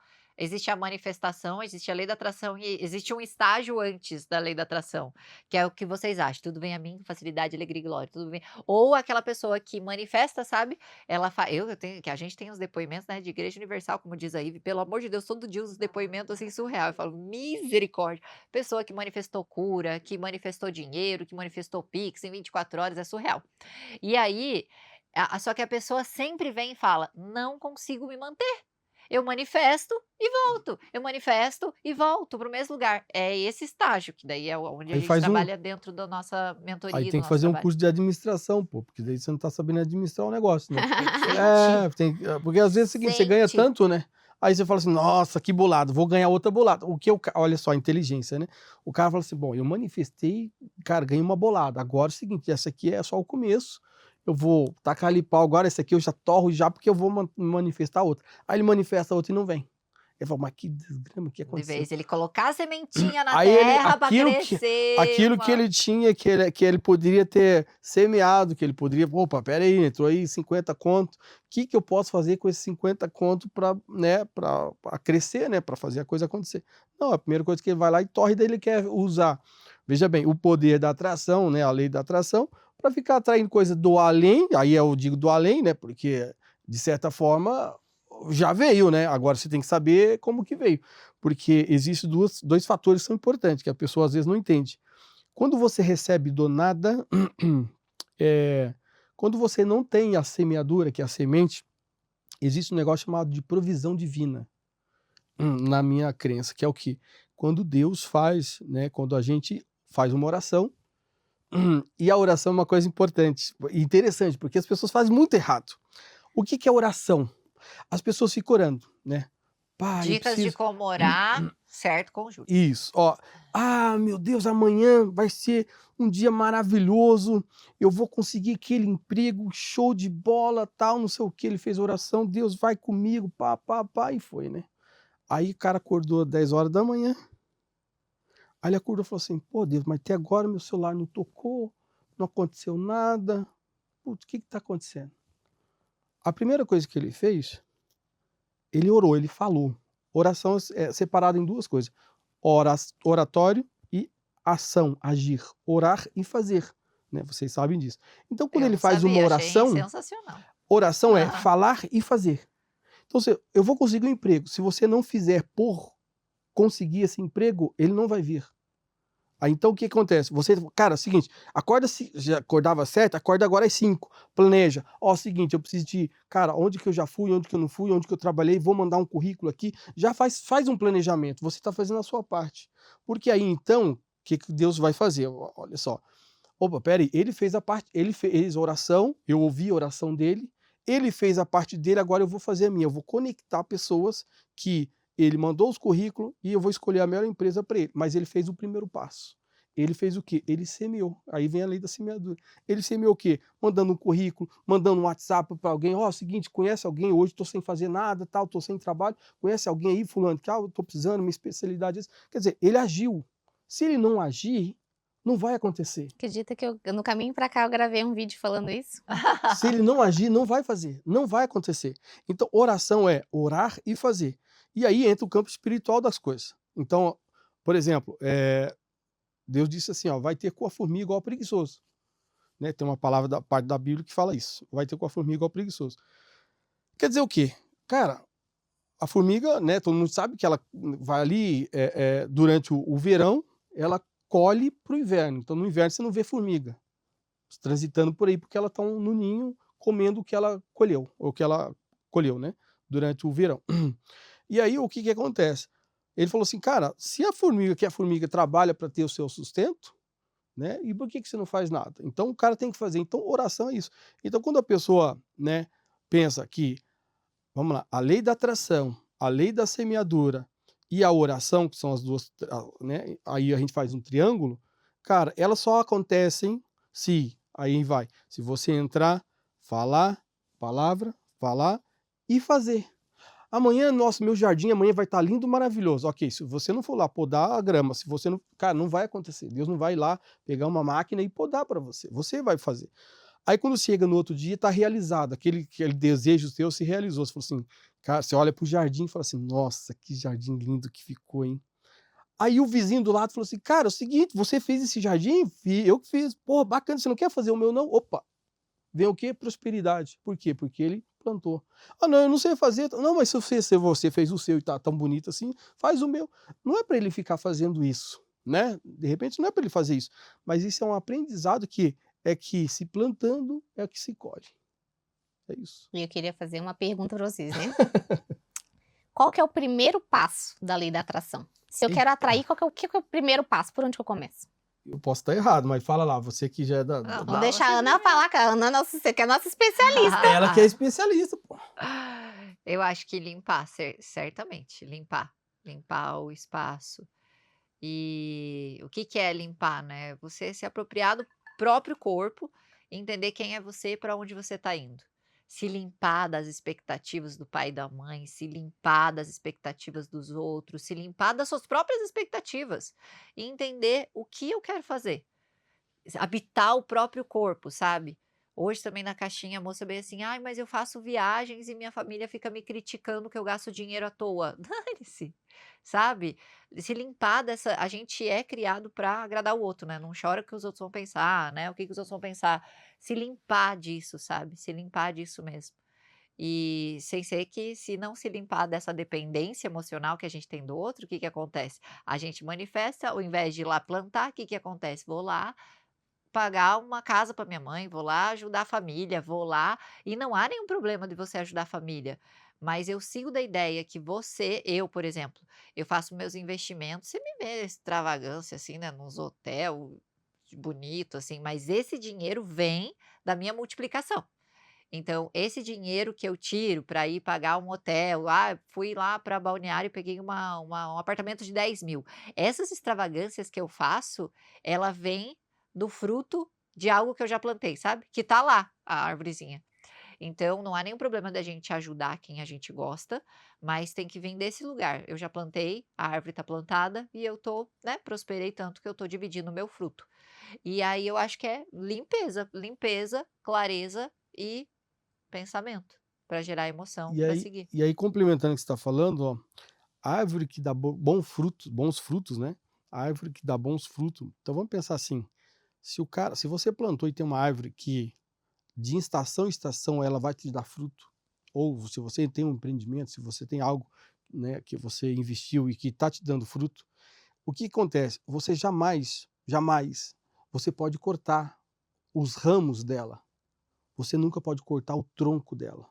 existe a manifestação, existe a lei da atração e existe um estágio antes da lei da atração, que é o que vocês acham, tudo vem a mim com facilidade, alegria e glória, tudo vem. Ou aquela pessoa que manifesta, sabe? Ela eu tenho, que a gente tem os depoimentos, né, de Igreja Universal, como diz a Ive, pelo amor de Deus, todo dia os depoimentos assim surreal. Eu falo, misericórdia. Pessoa que manifestou cura, que manifestou dinheiro, que manifestou Pix em 24 horas, é surreal. E aí, só que a pessoa sempre vem e fala: "Não consigo me manter. Eu manifesto e volto, eu manifesto e volto para o mesmo lugar". É esse estágio, que daí é onde a aí gente faz um. trabalha dentro da nossa Aí mentoria, do tem que nosso fazer um trabalho. curso de administração, pô, porque daí você não tá sabendo administrar o negócio, né? Tem que sentir. Porque às vezes é o seguinte, você ganha Sente. tanto, né? Aí você fala assim, nossa, que bolado, vou ganhar outra bolada. Olha só, a inteligência, né? O cara fala assim, bom, eu manifestei, cara, ganhei uma bolada. Agora é o seguinte, essa aqui é só o começo. Eu vou tacar ali pau, agora essa aqui eu já torro já, porque eu vou manifestar outra. Aí ele manifesta outra e não vem. Ele fala, mas que desgrama, o que De aconteceu? vez ele colocar a sementinha na Aí ele, terra para aquilo crescer que ele tinha, que ele poderia ter semeado, que ele poderia, opa, pera aí, entrou aí 50 conto, o que eu posso fazer com esses 50 conto para, né, para crescer, né, para fazer a coisa acontecer? Não, a primeira coisa que ele vai lá e torre, daí ele quer usar, veja bem, o poder da atração, né, a lei da atração, para ficar atraindo coisa do além, aí eu digo do além, né, porque de certa forma já veio, né, agora você tem que saber como que veio. Porque existem dois fatores que são importantes, que a pessoa às vezes não entende. Quando você recebe do nada, quando você não tem a semeadura, que é a semente, existe um negócio chamado de provisão divina, na minha crença, que é o que? Quando Deus faz, né, quando a gente faz uma oração, e a oração é uma coisa importante, e interessante, porque as pessoas fazem muito errado. O que é oração? As pessoas ficam orando, né? Pai, eu Dicas de preciso. como orar, certo, com Júlia. Isso, ó. Ah, meu Deus, amanhã vai ser um dia maravilhoso. Eu vou conseguir aquele emprego, show de bola, tal, não sei o que. Ele fez oração, Deus vai comigo, pá, pá, pá, e foi, né? Aí o cara acordou às 10 horas da manhã. Aí ele acordou e falou assim: pô, Deus, mas até agora meu celular não tocou, não aconteceu nada. Putz, o que tá acontecendo? A primeira coisa que ele fez, ele orou, ele falou. Oração é separada em duas coisas: oratório e ação, agir, orar e fazer, né? Vocês sabem disso. Então, quando Eu ele não faz uma sabia, achei oração, sensacional. oração é Ah. falar e fazer. Então, eu vou conseguir um emprego. Se você não fizer por conseguir esse emprego, ele não vai vir. Aí, então, o que acontece? Você, cara, é o seguinte, acorda, já acordava às 7, acorda agora às 5, planeja. Ó, seguinte, eu preciso de, cara, onde que eu já fui, onde que eu não fui, onde que eu trabalhei, vou mandar um currículo aqui. Já faz um planejamento, você está fazendo a sua parte. Porque aí, então, o que Deus vai fazer? Olha só. Opa, peraí, ele fez a parte, ele fez a oração, eu ouvi a oração dele, ele fez a parte dele, agora eu vou fazer a minha. Eu vou conectar pessoas que ele mandou os currículos e eu vou escolher a melhor empresa para ele. Mas ele fez o primeiro passo. Ele fez o quê? Ele semeou. Aí vem a lei da semeadura. Ele semeou o quê? Mandando um currículo, mandando um WhatsApp para alguém. Ó, seguinte, conhece alguém? Hoje estou sem fazer nada, tal, estou sem trabalho. Conhece alguém aí, fulano? Que, estou precisando, minha especialidade é essa. Quer dizer, ele agiu. Se ele não agir, não vai acontecer. Acredita que no caminho pra cá eu gravei um vídeo falando isso? Se ele não agir, não vai fazer. Não vai acontecer. Então, oração é orar e fazer. E aí entra o campo espiritual das coisas. Então, por exemplo, Deus disse assim, ó, vai ter com a formiga igual preguiçoso. Né? Tem uma palavra da parte da Bíblia que fala isso. Vai ter com a formiga igual preguiçoso. Quer dizer o quê? Cara, a formiga, né, todo mundo sabe que ela vai ali durante o verão, ela colhe para o inverno. Então, no inverno você não vê formiga transitando por aí, porque elas estão no ninho comendo o que ela colheu, ou que ela colheu, né, durante o verão. E aí, o que acontece? Ele falou assim, cara, se a formiga, que a formiga trabalha para ter o seu sustento, né? E por que que você não faz nada? Então o cara tem que fazer. Então oração é isso. Então quando a pessoa, né, pensa que, vamos lá, a lei da atração, a lei da semeadura e a oração, que são as duas, né? Aí a gente faz um triângulo, cara, elas só acontecem se você entrar, falar, palavra, falar e fazer. Amanhã, nossa, meu jardim amanhã vai estar lindo, maravilhoso. Ok, se você não for lá podar a grama, se você não, cara, não vai acontecer. Deus não vai lá pegar uma máquina e podar para você. Você vai fazer. Aí quando chega no outro dia, está realizado. Aquele desejo seu se realizou. Você falou assim, cara, você olha pro jardim e fala assim, nossa, que jardim lindo que ficou, hein? Aí o vizinho do lado falou assim, cara, é o seguinte, você fez esse jardim? Eu que fiz. Pô, bacana, você não quer fazer o meu, não? Opa, vem o quê? Prosperidade. Por quê? Porque ele plantou. Ah, não, eu não sei fazer. Não, mas se você fez o seu e tá tão bonito assim, faz o meu. Não é para ele ficar fazendo isso, né? De repente não é para ele fazer isso. Mas isso é um aprendizado que se plantando é que se colhe. É isso. E eu queria fazer uma pergunta para vocês, né? Qual que é o primeiro passo da lei da atração? Se eu quero atrair, o que que é o primeiro passo? Por onde que eu começo? Eu posso estar errado, mas fala lá, você que já é da... Não, Vamos deixar a Ana falar, que a Ana, você que é nossa especialista. Ela que é especialista, pô. Eu acho que limpar, certamente, limpar o espaço. E o que que é limpar, né? Você se apropriar do próprio corpo, entender quem é você e para onde você está indo. Se limpar das expectativas do pai e da mãe, se limpar das expectativas dos outros, se limpar das suas próprias expectativas e entender o que eu quero fazer. Habitar o próprio corpo, sabe? Hoje também na caixinha a moça veio assim, ai, mas eu faço viagens e minha família fica me criticando que eu gasto dinheiro à toa. Dane-se, sabe? Se limpar dessa. A gente é criado para agradar o outro, né? Não chora o que os outros vão pensar, né? O que que os outros vão pensar. Se limpar disso, sabe? Se limpar disso mesmo. E sem ser que, se não se limpar dessa dependência emocional que a gente tem do outro, o que que acontece? A gente manifesta, ao invés de ir lá plantar, o que que acontece? Vou lá pagar uma casa para minha mãe, vou lá ajudar a família, vou lá e não há nenhum problema de você ajudar a família, mas eu sigo da ideia que eu, por exemplo, eu faço meus investimentos, você me vê extravagância assim, né, nos hotel bonito assim, mas esse dinheiro vem da minha multiplicação. Então, esse dinheiro que eu tiro para ir pagar um hotel, fui lá para Balneário e peguei um apartamento de 10.000. Essas extravagâncias que eu faço, ela vem do fruto de algo que eu já plantei, sabe? Que tá lá, a arvorezinha. Então, não há nenhum problema da gente ajudar quem a gente gosta, mas tem que vir desse lugar. Eu já plantei, a árvore tá plantada e eu tô, né, prosperei tanto que eu tô dividindo o meu fruto. E aí eu acho que é limpeza, clareza e pensamento, para gerar emoção, E para aí, seguir. e aí complementando o que você está falando, ó, a árvore que dá bons frutos, né? A árvore que dá bons frutos. Então vamos pensar assim, se você plantou e tem uma árvore que de estação em estação ela vai te dar fruto, ou se você tem um empreendimento, se você tem algo, né, que você investiu e que está te dando fruto, o que acontece? Você jamais, você pode cortar os ramos dela. Você nunca pode cortar o tronco dela.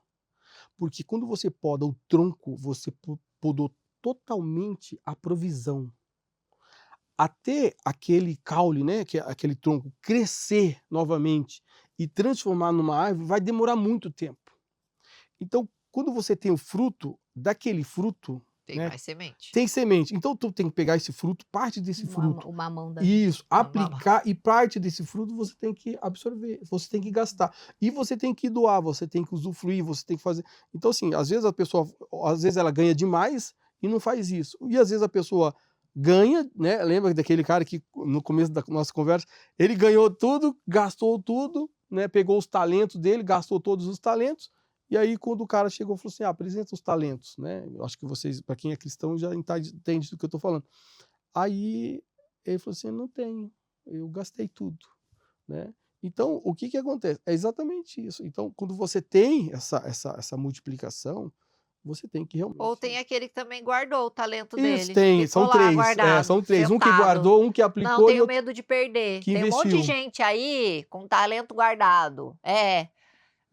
Porque quando você poda o tronco, você podou totalmente a provisão. Até aquele caule, né, que é aquele tronco, crescer novamente e transformar numa árvore, vai demorar muito tempo. Então, quando você tem o fruto, daquele fruto, Tem né, mais semente. tem semente. Então, tu tem que pegar esse fruto, parte desse fruto, O mamão da... isso, mamão. aplicar, e parte desse fruto você tem que absorver, você tem que gastar. E você tem que doar, você tem que usufruir, você tem que fazer. Então, assim, às vezes a pessoa, às vezes ela ganha demais e não faz isso. E às vezes a pessoa ganha, né? Lembra daquele cara que no começo da nossa conversa, ele ganhou tudo, gastou tudo, né? Pegou os talentos dele, gastou todos os talentos. E aí, quando o cara chegou, falou assim: apresenta os talentos, né? Eu acho que vocês, para quem é cristão, já entende do que eu estou falando. Aí ele falou assim: não tenho, eu gastei tudo, né? Então, o que acontece? É exatamente isso. Então, quando você tem essa multiplicação, você tem que realmente... Ou tem aquele que também guardou o talento Isso, dele, tem, ficou são lá três, guardado, são três. Um que sentado. guardou, um que Não, aplicou e tenho outro medo de perder. que Tem um monte de investiu. gente aí com talento guardado.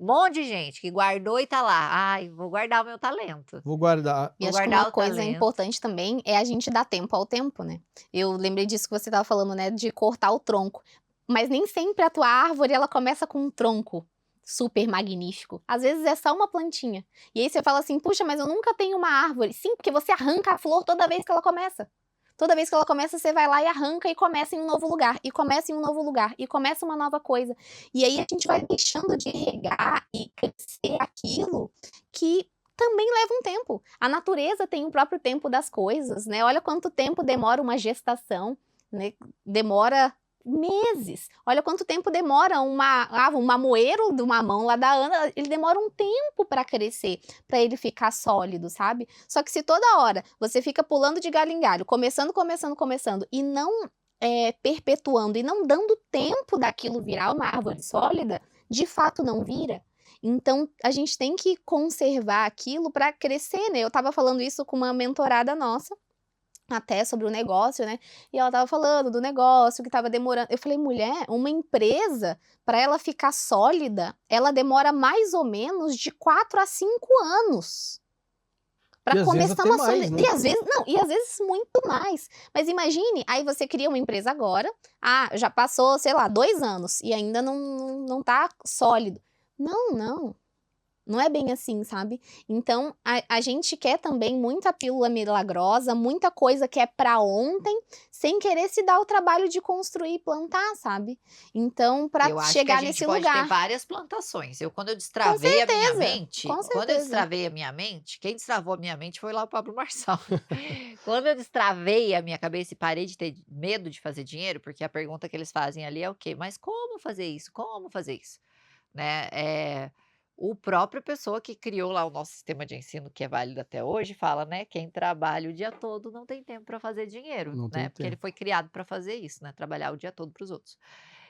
Um monte de gente que guardou e tá lá. Ai, vou guardar o meu talento. Vou guardar. E Vou acho que guardar uma o coisa talento. importante também é a gente dar tempo ao tempo, né? Eu lembrei disso que você estava falando, né? De cortar o tronco. Mas nem sempre a tua árvore, ela começa com um tronco super magnífico. Às vezes é só uma plantinha. E aí você fala assim, puxa, mas eu nunca tenho uma árvore. Sim, porque você arranca a flor toda vez que ela começa. Toda vez que ela começa, você vai lá e arranca e começa em um novo lugar, e começa em um novo lugar, e começa uma nova coisa. E aí a gente vai deixando de regar e crescer aquilo que também leva um tempo. A natureza tem o próprio tempo das coisas, né? Olha quanto tempo demora uma gestação, né? Demora meses. Olha quanto tempo demora um mamoeiro do mamão lá da Ana, ele demora um tempo para crescer, para ele ficar sólido, sabe? Só que se toda hora você fica pulando de galho em galho, começando e não perpetuando e não dando tempo daquilo virar uma árvore sólida, de fato não vira. Então a gente tem que conservar aquilo para crescer, né? Eu estava falando isso com uma mentorada nossa, até sobre o negócio, né? E ela tava falando do negócio que tava demorando. Eu falei, mulher, uma empresa, para ela ficar sólida, ela demora mais ou menos de 4 a 5 anos. E Para às vezes começar até uma mais, solidez. né? E às vezes muito mais. Mas imagine, aí você cria uma empresa agora, já passou, sei lá, 2 anos e ainda não tá sólido. Não. Não é bem assim, sabe? Então, a gente quer também muita pílula milagrosa, muita coisa que é pra ontem, sem querer se dar o trabalho de construir e plantar, sabe? Então, pra Eu acho que a chegar gente nesse pode ter lugar. várias plantações. Quando eu Com destravei a minha certeza, mente, com quando eu certeza. destravei a minha mente, quem destravou a minha mente foi lá o Pablo Marçal. Quando eu destravei a minha cabeça e parei de ter medo de fazer dinheiro, porque a pergunta que eles fazem ali é o quê? Mas como fazer isso? Como fazer isso? Né? O próprio pessoa que criou lá o nosso sistema de ensino, que é válido até hoje, fala, né? Quem trabalha o dia todo não tem tempo para fazer dinheiro, Não tem né? Porque ele tempo. foi criado para fazer isso, né? Trabalhar o dia todo para os outros.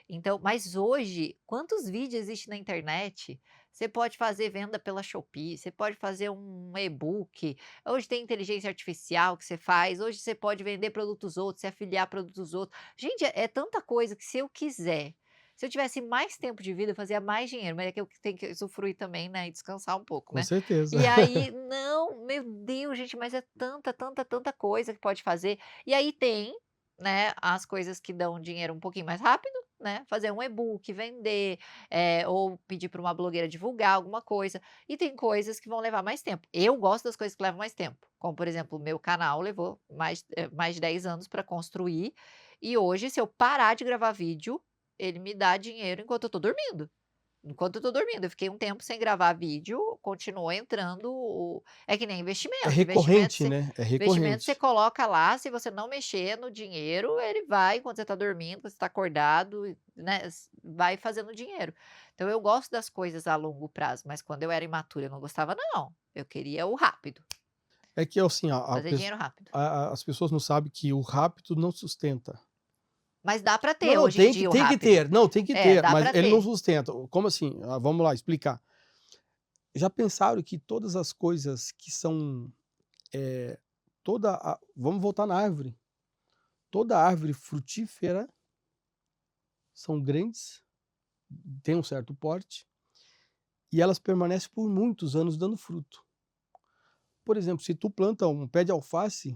Então, mas hoje, quantos vídeos existem na internet? Você pode fazer venda pela Shopee, você pode fazer um e-book. Hoje tem inteligência artificial que você faz. Hoje você pode vender produtos outros, se afiliar a produtos outros. Gente, é tanta coisa que se eu quiser, se eu tivesse mais tempo de vida, eu fazia mais dinheiro, mas é que eu tenho que usufruir também, né, e descansar um pouco, Com né. certeza. E aí não, meu Deus, gente, mas é tanta coisa que pode fazer. E aí tem, né, as coisas que dão dinheiro um pouquinho mais rápido, né, fazer um e-book, vender, ou pedir para uma blogueira divulgar alguma coisa. E tem coisas que vão levar mais tempo. Eu gosto das coisas que levam mais tempo, como por exemplo, o meu canal levou mais de 10 anos para construir, e hoje se eu parar de gravar vídeo, ele me dá dinheiro enquanto eu tô dormindo. Enquanto eu tô dormindo, eu fiquei um tempo sem gravar vídeo, continuou entrando é que nem É investimento, recorrente, né? É investimento você recorrente. coloca lá, se você não mexer no dinheiro, ele vai enquanto você tá dormindo, quando você tá acordado, né, vai fazendo dinheiro. Então eu gosto das coisas a longo prazo, mas quando eu era imatura eu não gostava não, eu queria o rápido, É que assim, fazer dinheiro rápido. as pessoas não sabem que o rápido não sustenta. Mas dá pra ter Não, hoje em dia o tem que rápido. ter, não, tem que ter, Dá mas pra ele não ter. sustenta. Como assim? Vamos lá explicar. Já pensaram que todas as coisas que são, eh, vamos voltar na árvore. Toda árvore frutífera são grandes, têm um certo porte, e elas permanecem por muitos anos dando fruto. Por exemplo, se tu planta um pé de alface,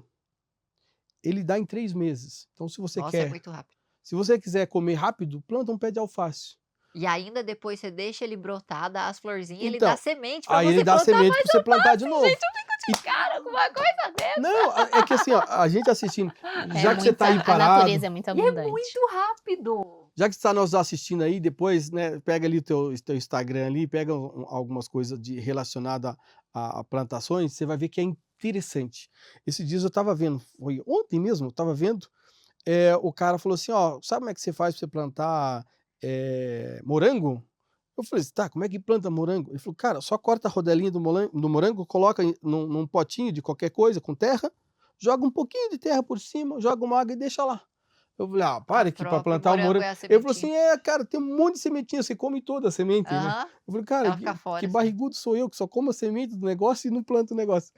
ele dá em 3 meses. Então Nossa, é muito rápido. se você quiser comer rápido, planta um pé de alface. E ainda depois você deixa ele brotar, dá as florzinhas, ele dá Então, semente pra aí ele você dá plantar semente mais para você plantar de alface, novo. gente, eu fico de cara com uma coisa dessa. Não, é que assim, ó, a gente assistindo, já que você tá aí A parado, natureza é muito E é abundante. muito rápido. já que você tá nos assistindo aí, depois, né, pega ali o teu Instagram ali, pega algumas coisas relacionadas a plantações, você vai ver que é interessante. Esses dias eu estava vendo, foi ontem mesmo, eu estava vendo, o cara falou assim, ó, sabe como é que você faz para você plantar morango? Eu falei assim, tá, como é que planta morango? Ele falou, cara, só corta a rodelinha do morango, coloca num potinho de qualquer coisa, com terra, joga um pouquinho de terra por cima, joga uma água e deixa lá. Eu falei, para aqui para Próprio plantar o morango morango. é a Ele falou assim, sementinha. cara, tem um monte de sementinha, você come toda a semente, né? Aham, Eu falei, cara, ela fica fora que assim. barrigudo sou eu, que só como a semente do negócio e não planto o negócio.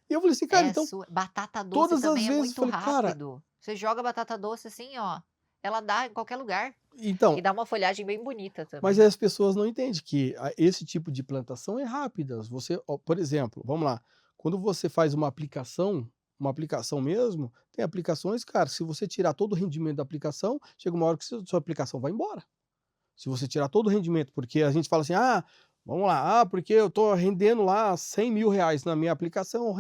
E eu falei assim, cara, então, Batata doce todas as também é vezes, eu muito falei, cara, rápido. Você joga batata doce assim, ó, ela dá em qualquer lugar. então, E dá uma folhagem bem bonita mas também. aí as pessoas não entendem que esse tipo de plantação é rápida. Você, ó, por exemplo, vamos lá, quando você faz uma aplicação, uma aplicação mesmo, tem aplicações, cara, se você tirar todo o rendimento da aplicação, chega uma hora que sua aplicação vai embora. Se você tirar todo o rendimento, porque a gente fala assim, vamos lá, porque eu estou rendendo lá R$ 100.000 na minha aplicação,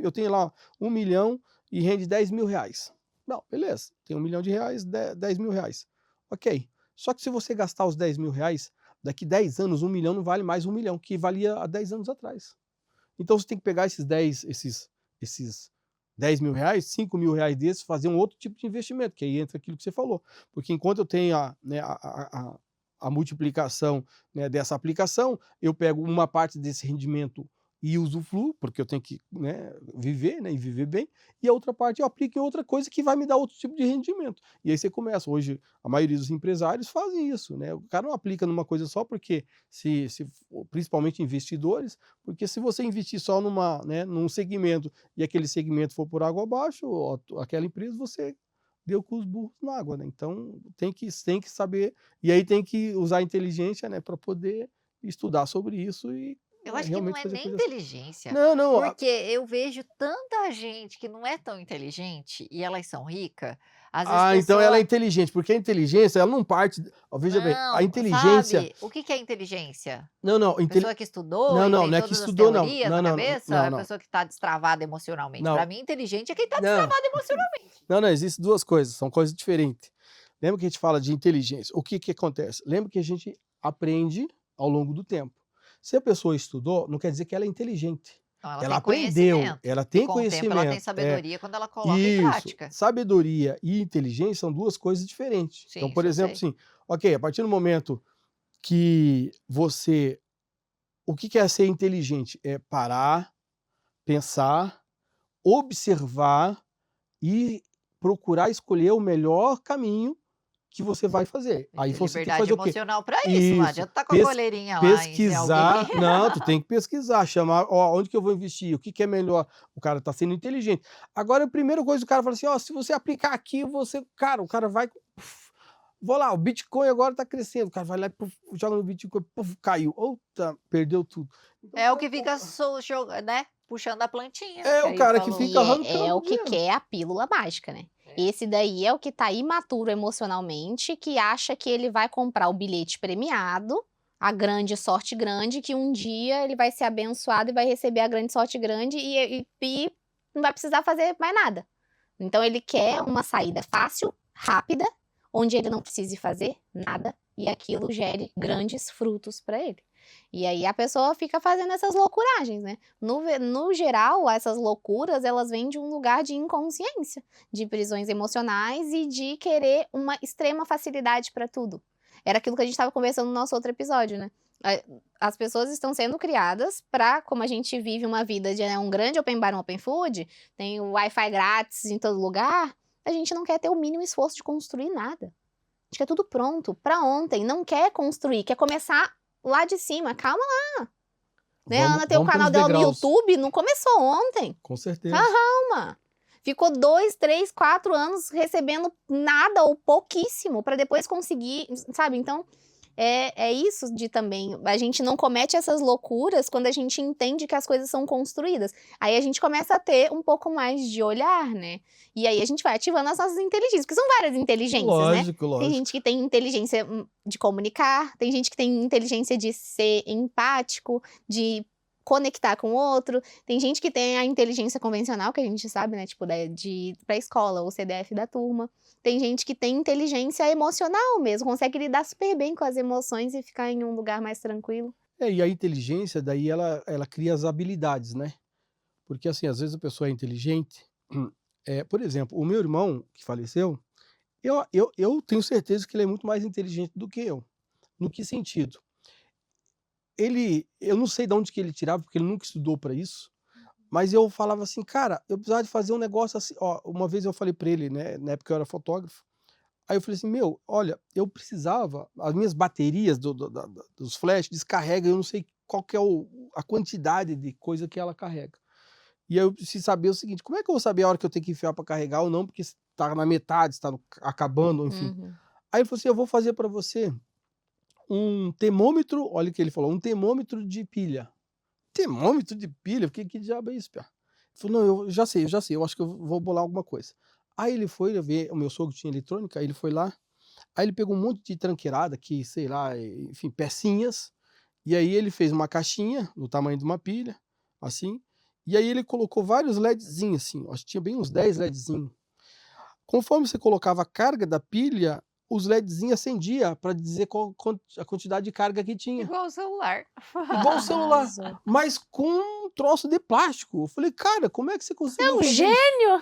eu tenho lá 1 milhão e rende R$ 10.000. Não, beleza, tem R$ 1 milhão, R$ 10.000. Ok, só que se você gastar os R$ 10.000, daqui 10 anos 1 milhão não vale mais 1 milhão, que valia há 10 anos atrás. Então você tem que pegar esses R$ 10.000, R$ 5.000 desses, fazer um outro tipo de investimento, que aí entra aquilo que você falou. Porque enquanto eu tenho a multiplicação, né, dessa aplicação, eu pego uma parte desse rendimento e usufruo, porque eu tenho que, né, viver, né, e viver bem, e a outra parte eu aplico em outra coisa que vai me dar outro tipo de rendimento. E aí você começa. Hoje, a maioria dos empresários fazem isso, né? O cara não aplica numa coisa só, porque, principalmente investidores, porque se você investir só num segmento e aquele segmento for por água abaixo, aquela empresa você deu com os burros na água, né? Então tem que saber, e aí tem que usar a inteligência, né, para poder estudar sobre isso e Eu acho que não realmente é fazer nem coisas. inteligência, Não, não. porque eu vejo tanta gente que não é tão inteligente e elas são ricas, às vezes Então ela é pessoa inteligente, porque a inteligência, ela não parte. Ó, veja bem, a não, inteligência. sabe, o que que é inteligência? Não, não, Pessoa que estudou não, e não, tem não é que todas as estudou, não. teorias Não, na não, não, cabeça, é não, a não. pessoa que está destravada emocionalmente. Para Não, mim inteligente é quem está não. destravado emocionalmente. Não, não, existem duas coisas, são coisas diferentes. Lembra que a gente fala de inteligência? O que que acontece? Lembra que a gente aprende ao longo do tempo. Se a pessoa estudou, não quer dizer que ela é inteligente. Então ela Ela tem aprendeu, conhecimento, ela e tem com o tempo ela tem conhecimento. sabedoria quando ela coloca em Isso. prática. Sabedoria e inteligência são duas coisas diferentes. Então, Sim, por isso eu exemplo, sei. assim, ok, a partir do momento que você. O que é ser inteligente? É parar, pensar, observar e procurar escolher o melhor caminho que você vai fazer. Tem que Aí ter você tem que liberdade fazer o quê? emocional para isso, não Isso. adianta estar com a coleirinha lá em alguém. Pesquisar. Não, tu tem que pesquisar, chamar, ó, onde que eu vou investir, o que que é melhor. O cara tá sendo inteligente. Agora, a primeira coisa, o cara fala assim, ó, se você aplicar aqui, o cara vai. Vou lá, o Bitcoin agora tá crescendo. O cara vai lá e joga no Bitcoin, caiu. Outra, perdeu tudo. Então, É o que fica né, puxando a plantinha, é que o aí cara que falou. fica E arrancando é o o que dinheiro. quer a pílula mágica, né? Esse daí é o que tá imaturo emocionalmente, que acha que ele vai comprar o bilhete premiado, a grande sorte grande, que um dia ele vai ser abençoado e vai receber a grande sorte grande e não vai precisar fazer mais nada. Então ele quer uma saída fácil, rápida, onde ele não precise fazer nada e aquilo gere grandes frutos para ele. E aí a pessoa fica fazendo essas loucuragens, né? No geral, essas loucuras, elas vêm de um lugar de inconsciência, de prisões emocionais e de querer uma extrema facilidade para tudo. Era aquilo que a gente estava conversando no nosso outro episódio, né? As pessoas estão sendo criadas para, como a gente vive uma vida de um grande open bar, um open food, tem o Wi-Fi grátis em todo lugar, a gente não quer ter o mínimo esforço de construir nada. A gente quer tudo pronto, para ontem, não quer construir, quer começar lá de cima, calma lá. Né? A Ana tem o Vamos canal pelos dela no degraus. YouTube, não começou ontem. Com certeza. Calma. Ficou 2, 3, 4 anos recebendo nada ou pouquíssimo para depois conseguir, sabe? Então, é isso de também. A gente não comete essas loucuras quando a gente entende que as coisas são construídas. Aí a gente começa a ter um pouco mais de olhar, né? E aí a gente vai ativando as nossas inteligências, porque são várias inteligências, né? Lógico, Tem lógico. gente que tem inteligência de comunicar, tem gente que tem inteligência de ser empático, de conectar com o outro, tem gente que tem a inteligência convencional, que a gente sabe, né, tipo, de ir pra escola, o CDF da turma. Tem gente que tem inteligência emocional mesmo, consegue lidar super bem com as emoções e ficar em um lugar mais tranquilo. E a inteligência, daí ela cria as habilidades, né? Porque, assim, às vezes a pessoa é inteligente. Por exemplo, o meu irmão, que faleceu, eu tenho certeza que ele é muito mais inteligente do que eu. No que sentido? Eu não sei de onde que ele tirava, porque ele nunca estudou para isso, mas eu falava assim, cara, eu precisava de fazer um negócio assim. Ó, uma vez eu falei para ele, né, na época eu era fotógrafo, aí eu falei assim, meu, olha, eu precisava, as minhas baterias dos flash descarregam, eu não sei qual que é a quantidade de coisa que ela carrega. E aí eu preciso saber o seguinte, como é que eu vou saber a hora que eu tenho que enfiar para carregar ou não, porque está na metade, está acabando, enfim. Uhum. Aí ele falou assim, eu vou fazer para você um termômetro, olha o que ele falou, um termômetro de pilha. Termômetro de pilha? Que diabo é isso, Pia? Falou: "Não, eu já sei, eu acho que eu vou bolar alguma coisa". Aí ele foi ver, o meu sogro tinha eletrônica, aí ele foi lá, aí ele pegou um monte de tranqueirada que, sei lá, enfim, pecinhas, e aí ele fez uma caixinha do tamanho de uma pilha, assim, e aí ele colocou vários LEDzinhos, assim, acho que tinha bem uns 10 LEDzinho. Conforme você colocava a carga da pilha, os LEDzinho acendia para dizer qual a quantidade de carga que tinha. Igual o celular. Igual o celular, Arrasou. mas com um troço de plástico. Eu falei: "Cara, como é que você É conseguiu um fazer isso?" gênio!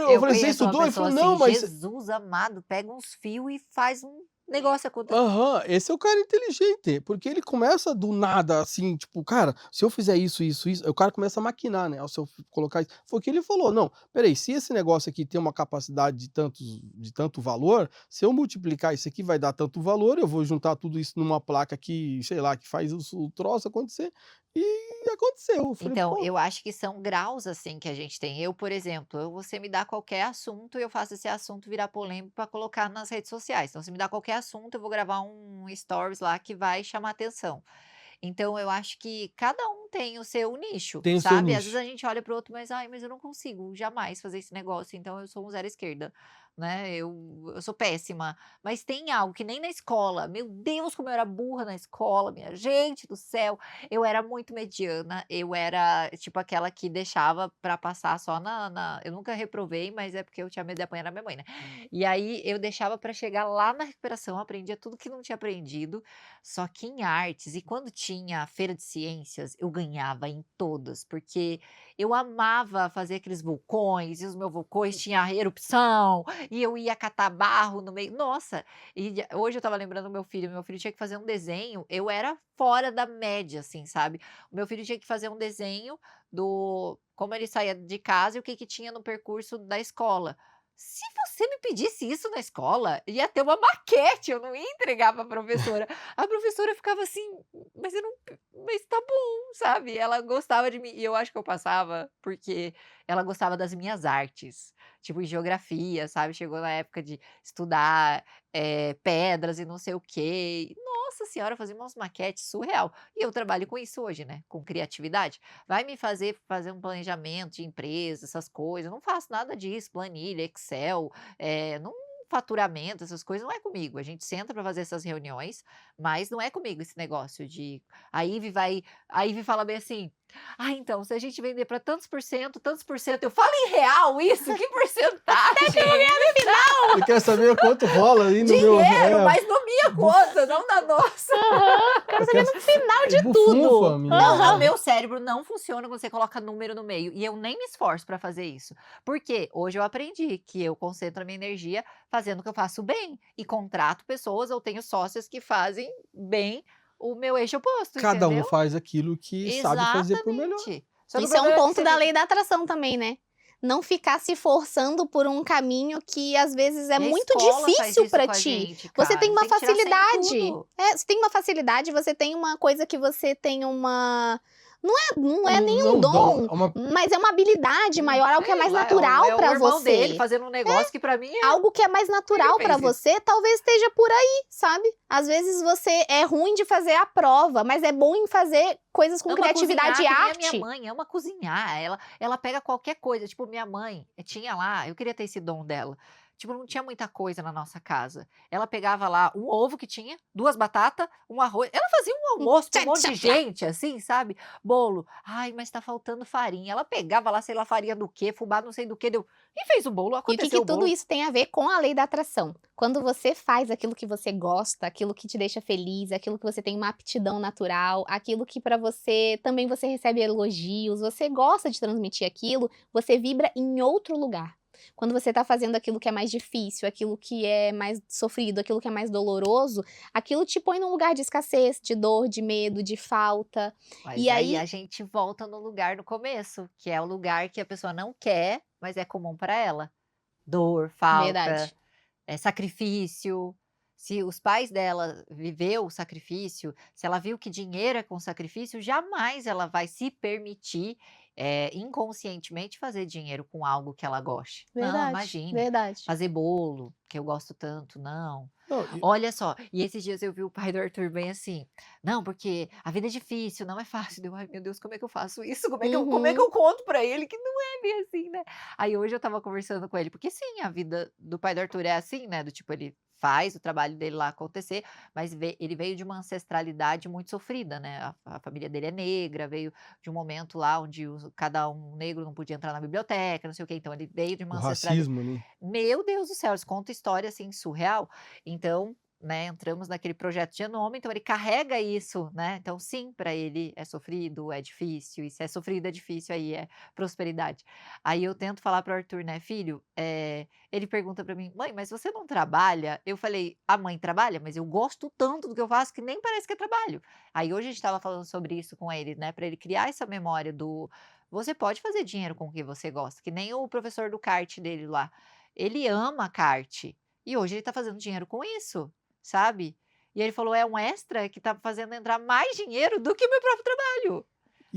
Eu Eu falei: "Você conheço uma estudou?" Ele pessoa falou: "Não, assim, mas". Jesus amado, pega uns fios e faz um negócio acontecer. Aham, esse é o cara inteligente, porque ele começa do nada, assim, tipo, cara, se eu fizer isso, isso, isso, aí o cara começa a maquinar, né? Ó, se eu colocar isso. Foi o que ele falou: não, peraí, se esse negócio aqui tem uma capacidade de tanto valor, se eu multiplicar isso aqui vai dar tanto valor, eu vou juntar tudo isso numa placa que, sei lá, que faz o troço acontecer, e aconteceu. Eu falei: Então, pô, eu acho que são graus, assim, que a gente tem. Eu, por exemplo, você me dá qualquer assunto e eu faço esse assunto virar polêmico para colocar nas redes sociais. Então, se me dá qualquer assunto, eu vou gravar um stories lá que vai chamar atenção. Então, eu acho que cada um tem o seu nicho, tem o seu sabe? Às vezes nicho. a gente olha para o outro, mas, ai, mas eu não consigo jamais fazer esse negócio, então eu sou um zero esquerda, né? Eu sou péssima. Mas tem algo que nem na escola. Meu Deus, como eu era burra na escola, minha gente do céu. Eu era muito mediana, eu era tipo aquela que deixava pra passar só eu nunca reprovei, mas é porque eu tinha medo de apanhar da minha mãe, né. E aí eu deixava pra chegar lá na recuperação, aprendia tudo que não tinha aprendido, só que em artes e quando tinha feira de ciências, eu ganhava em todas, porque eu amava fazer aqueles vulcões, e os meus vulcões tinha erupção, e eu ia catar barro no meio, nossa, hoje eu estava lembrando do meu filho tinha que fazer um desenho, eu era fora da média, assim, sabe. O meu filho tinha que fazer um desenho do como ele saía de casa e o que que tinha no percurso da escola. Se você me pedisse isso na escola, ia ter uma maquete, eu não ia entregar para a professora. A professora ficava assim: "Mas eu não mas tá bom", sabe. Ela gostava de mim e eu acho que eu passava porque ela gostava das minhas artes, tipo em geografia, sabe. Chegou na época de estudar pedras e não sei o quê. Nossa senhora, fazia umas maquetes surreal. E eu trabalho com isso hoje, né, com criatividade. Vai me fazer um planejamento de empresa, essas coisas, eu não faço nada disso, planilha, Excel, não faturamento, essas coisas não é comigo. A gente senta para fazer essas reuniões, mas não é comigo esse negócio de a Ivy fala bem assim: "Ah, então, se a gente vender para tantos por cento", eu falo em real isso? Que porcentagem? Você quer saber quanto rola aí no meu. Dinheiro, mas na minha conta, não na nossa. Aham, quero Eu saber quero no final de bufunfa, tudo. menina. Não, o Aham. meu cérebro não funciona quando você coloca número no meio, e eu nem me esforço para fazer isso. Porque hoje eu aprendi que eu concentro a minha energia fazendo o que eu faço bem, e contrato pessoas ou tenho sócios que fazem bem o meu eixo oposto, Cada um entendeu? faz aquilo que sabe fazer por melhor. Exatamente. Só que o Isso é um problema é que ponto você da me lei da atração também, né. Não ficar se forçando por um caminho que às vezes é e a muito escola faz difícil isso pra com a ti. gente, Você cara, tem você uma tem que tirar 100 em facilidade. tudo. Você tem uma facilidade, você tem uma coisa que você tem uma não é Não, nem não é um um dom, dom, é uma. mas é uma habilidade maior, algo que é Sei mais lá, natural é o pra irmão dele você. fazendo um negócio que pra mim Algo que é mais ele natural pra fez isso. você, talvez esteja por aí, sabe. Às vezes você é ruim de fazer a prova, mas é bom em fazer coisas com Ama criatividade cozinhar e que nem a minha arte. mãe, ama cozinhar, ela pega qualquer coisa, tipo minha mãe, tinha lá eu queria ter esse dom dela, tipo não tinha muita coisa na nossa casa, ela pegava lá um ovo que tinha, 2 batata, um arroz, ela fazia um almoço pra um Tchá, monte tchá, de tchá. gente, assim, sabe, bolo, "Ai, mas tá faltando farinha", ela pegava lá, sei lá, farinha do quê, fubá não sei do que, deu e fez o bolo, E o que aconteceu o tudo bolo. isso tem a ver com a lei da atração? Quando você faz aquilo que você gosta, aquilo que te deixa feliz, aquilo que você tem uma aptidão natural, aquilo que pra você também você recebe elogios, você gosta de transmitir aquilo, você vibra em outro lugar. Quando você tá fazendo aquilo que é mais difícil, aquilo que é mais sofrido, aquilo que é mais doloroso, aquilo te põe num lugar de escassez, de dor, de medo, de falta. Mas E aí aí a gente volta no lugar do começo, que é o lugar que a pessoa não quer, mas é comum para ela. Dor, falta, verdade. sacrifício. Se os pais dela viveu o sacrifício, se ela viu que dinheiro é com sacrifício, jamais ela vai se permitir, inconscientemente fazer dinheiro com algo que ela goste. Não, Verdade, imagine, verdade. fazer bolo, que eu gosto tanto, não. Não, Olha só, e esses dias eu vi o pai do Arthur bem assim: "Não, porque a vida é difícil, não é fácil". Deu: "Ai, meu Deus, como é que eu faço isso? Como é que Uhum. eu conto pra ele que não é bem assim, né?". Aí hoje eu estava conversando com ele, porque sim, a vida do pai do Arthur é assim, né, do tipo, ele faz o trabalho dele lá acontecer, mas ele veio de uma ancestralidade muito sofrida, né, a família dele é negra, veio de um momento lá onde cada um negro não podia entrar na biblioteca, não sei o quê, então ele veio de o uma ancestralidade. racismo, né? Meu Deus do céu, eles contam história, assim, surreal. Então, né, entramos naquele projeto Genoma, então ele carrega isso, né, então sim, para ele é sofrido, é difícil, e se é sofrido, é difícil, aí é prosperidade. Aí eu tento falar para o Arthur, né: "Filho", ele pergunta para mim: "Mãe, mas você não trabalha?". Eu falei: "A mãe trabalha, mas eu gosto tanto do que eu faço que nem parece que é trabalho". Aí hoje a gente estava falando sobre isso com ele, né, para ele criar essa memória do você pode fazer dinheiro com o que você gosta, que nem o professor do kart dele lá. Ele ama kart, e hoje ele tá fazendo dinheiro com isso, sabe. E ele falou: "É um extra que tá fazendo entrar mais dinheiro do que o meu próprio trabalho".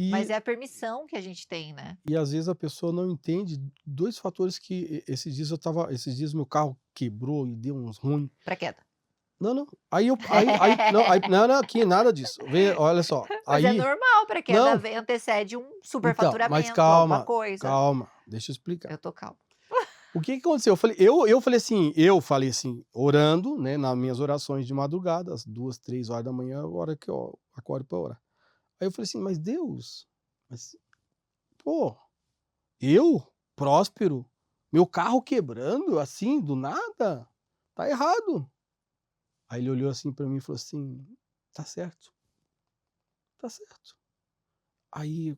Mas E é a permissão que a gente tem, né. e às vezes a pessoa não entende 2 fatores que esses dias meu carro quebrou e deu uns ruim. Pra queda. Não, não, aí não, aqui nada disso. Vê, olha só, Mas é aí normal, pra queda não, vem antecede um então, mas superfaturamento, alguma calma, coisa. calma, deixa eu explicar. Eu tô calma. O que que aconteceu? Eu falei assim, orando, né, nas minhas orações de madrugada, às 2, 3 horas da manhã, a hora que eu acordo para orar. Aí eu falei assim: "Mas Deus, mas, pô, eu, próspero, meu carro quebrando, assim, do nada, tá errado". Aí ele olhou assim para mim e falou assim: "Tá certo, tá certo". Aí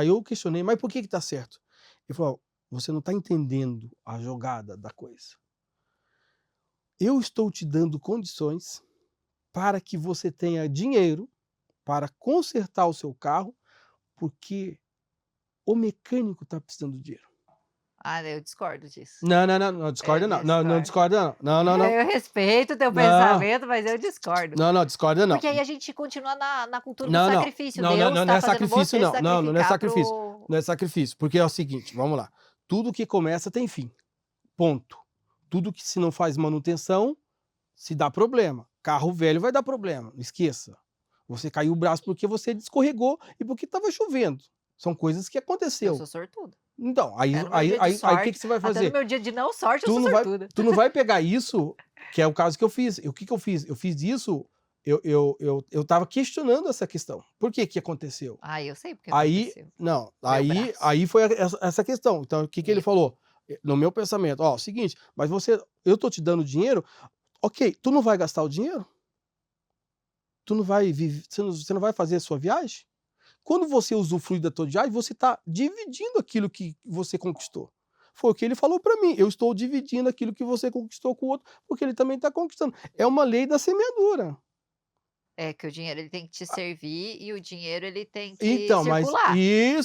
eu questionei: "Mas por que que tá certo?". Ele falou: "Você não tá entendendo a jogada da coisa. Eu estou te dando condições para que você tenha dinheiro para consertar o seu carro, porque o mecânico está precisando de dinheiro". Ah, eu discordo disso. Não, não, não, não Eu discorda não. Não, não discordo. discorda não. Não, não, não. Eu respeito o teu Não, pensamento, mas eu discordo. não, não, discorda não. Porque aí a gente continua na cultura do Não, não. sacrifício. Não, não, Deus não, não está é fazendo sacrifício você não. Não, não é sacrificar para sacrifício. o Não é sacrifício, porque é o seguinte, vamos lá, tudo que começa tem fim, ponto. Tudo que se não faz manutenção, se dá problema. Carro velho vai dar problema, não esqueça. Você caiu o braço porque você escorregou e porque estava chovendo. São coisas que eu aconteceu. sou sortuda. Então, aí É no meu aí dia de aí aí o que que sorte, você vai até no fazer? meu dia de não sorte eu Tu sou não vai sortuda. tu não vai pegar isso, que é o caso que eu fiz. O que que eu fiz? Eu fiz isso, eu estava questionando essa questão. Por que que aconteceu? Ah, eu sei porque Aí aconteceu. não, Meu aí braço. aí foi essa questão. Então o que que ele Minha falou? No meu pensamento: "Ó, seguinte, mas eu tô te dando dinheiro, ok, tu não vai gastar o dinheiro? Tu não vai você não vai fazer a sua viagem? Quando você usufrui da tua viagem, você está dividindo aquilo que você conquistou". Foi o que ele falou para mim: "Eu estou dividindo aquilo que você conquistou com o outro, porque ele também está conquistando". É uma lei da semeadura. É que o dinheiro ele tem que te servir e o dinheiro ele tem que Então, circular.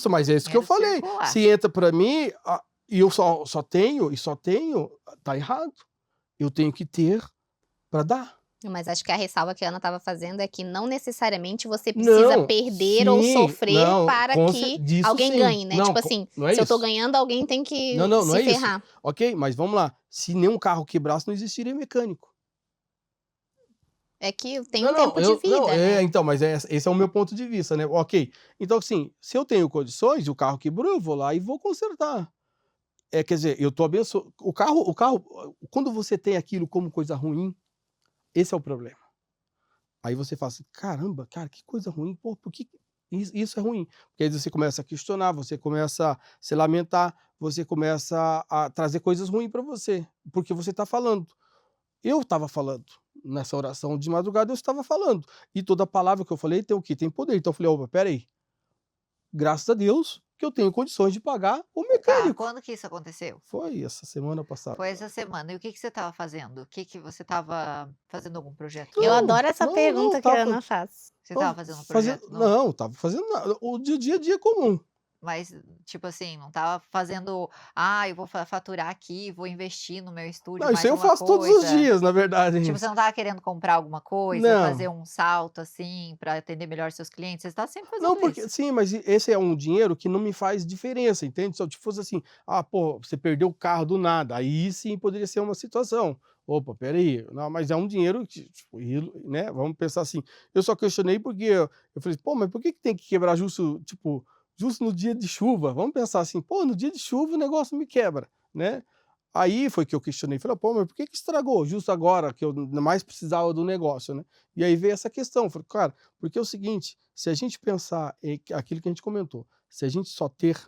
mas é isso que eu Dinheiro falei. circular. Se entra para mim, e eu só tenho, tá errado. Eu tenho que ter para dar. Mas acho que a ressalva que a Ana estava fazendo é que não necessariamente você precisa Não, perder ou sim, sofrer não, para que disso alguém sim. ganhe, né, Não, tipo assim, não é se eu tô isso. ganhando alguém tem Não, que não, não se é isso. ferrar. Ok, mas vamos lá. Se nenhum carro quebrasse, não existiria mecânico. É que tem Não, um não, tempo de não, vida, né. então, mas esse é o meu ponto de vista, né? Ok. Então, assim, se eu tenho condições e o carro quebrou, eu vou lá e vou consertar. Quer dizer, eu tô abençoado. O carro, quando você tem aquilo como coisa ruim, esse é o problema. Aí você fala assim: "Caramba, cara, que coisa ruim, pô, por que isso é ruim?". Porque aí você começa a questionar, você começa a se lamentar, você começa a trazer coisas ruins para você, porque você está falando. Eu estava falando, nessa oração de madrugada eu estava falando, e toda palavra que eu falei tem o quê? Tem poder. Então eu falei: "Opa, espera aí, graças a Deus que eu tenho condições de pagar o Tá, mecânico". quando que isso aconteceu? Foi essa semana passada Foi essa agora. semana. E o que que você estava fazendo? O que que você estava fazendo algum projeto Eu novo? Não, adoro essa não, não, pergunta que a Ana faz. Você estava estava fazendo um fazendo projeto novo? não, estava fazendo nada, o dia a dia comum. Mas, tipo assim, não estava fazendo: eu vou faturar aqui, vou investir no meu estúdio Não, isso mais aí eu uma faço todos os coisa. dias, na verdade. Tipo, você não estava querendo comprar alguma coisa, Não. fazer um salto, assim, para atender melhor seus clientes? Você está sempre Não, fazendo porque isso. sim, mas esse é um dinheiro que não me faz diferença, entende? Se eu tipo, fosse assim, pô, você perdeu o carro do nada, aí sim poderia ser uma situação. Opa, espera aí, não, mas é um dinheiro que, tipo, né, vamos pensar assim, eu só questionei porque eu falei: "Pô, mas por que que tem que quebrar justo, tipo, justo no dia de chuva?". Vamos pensar assim: "Pô, no dia de chuva o negócio me quebra", né. Aí foi que eu questionei, falei: "Pô, mas por que que estragou justo agora que eu mais precisava do negócio, né?". E aí veio essa questão, falei: "Cara, porque é o seguinte, se a gente pensar aquilo que a gente comentou, se a gente só ter,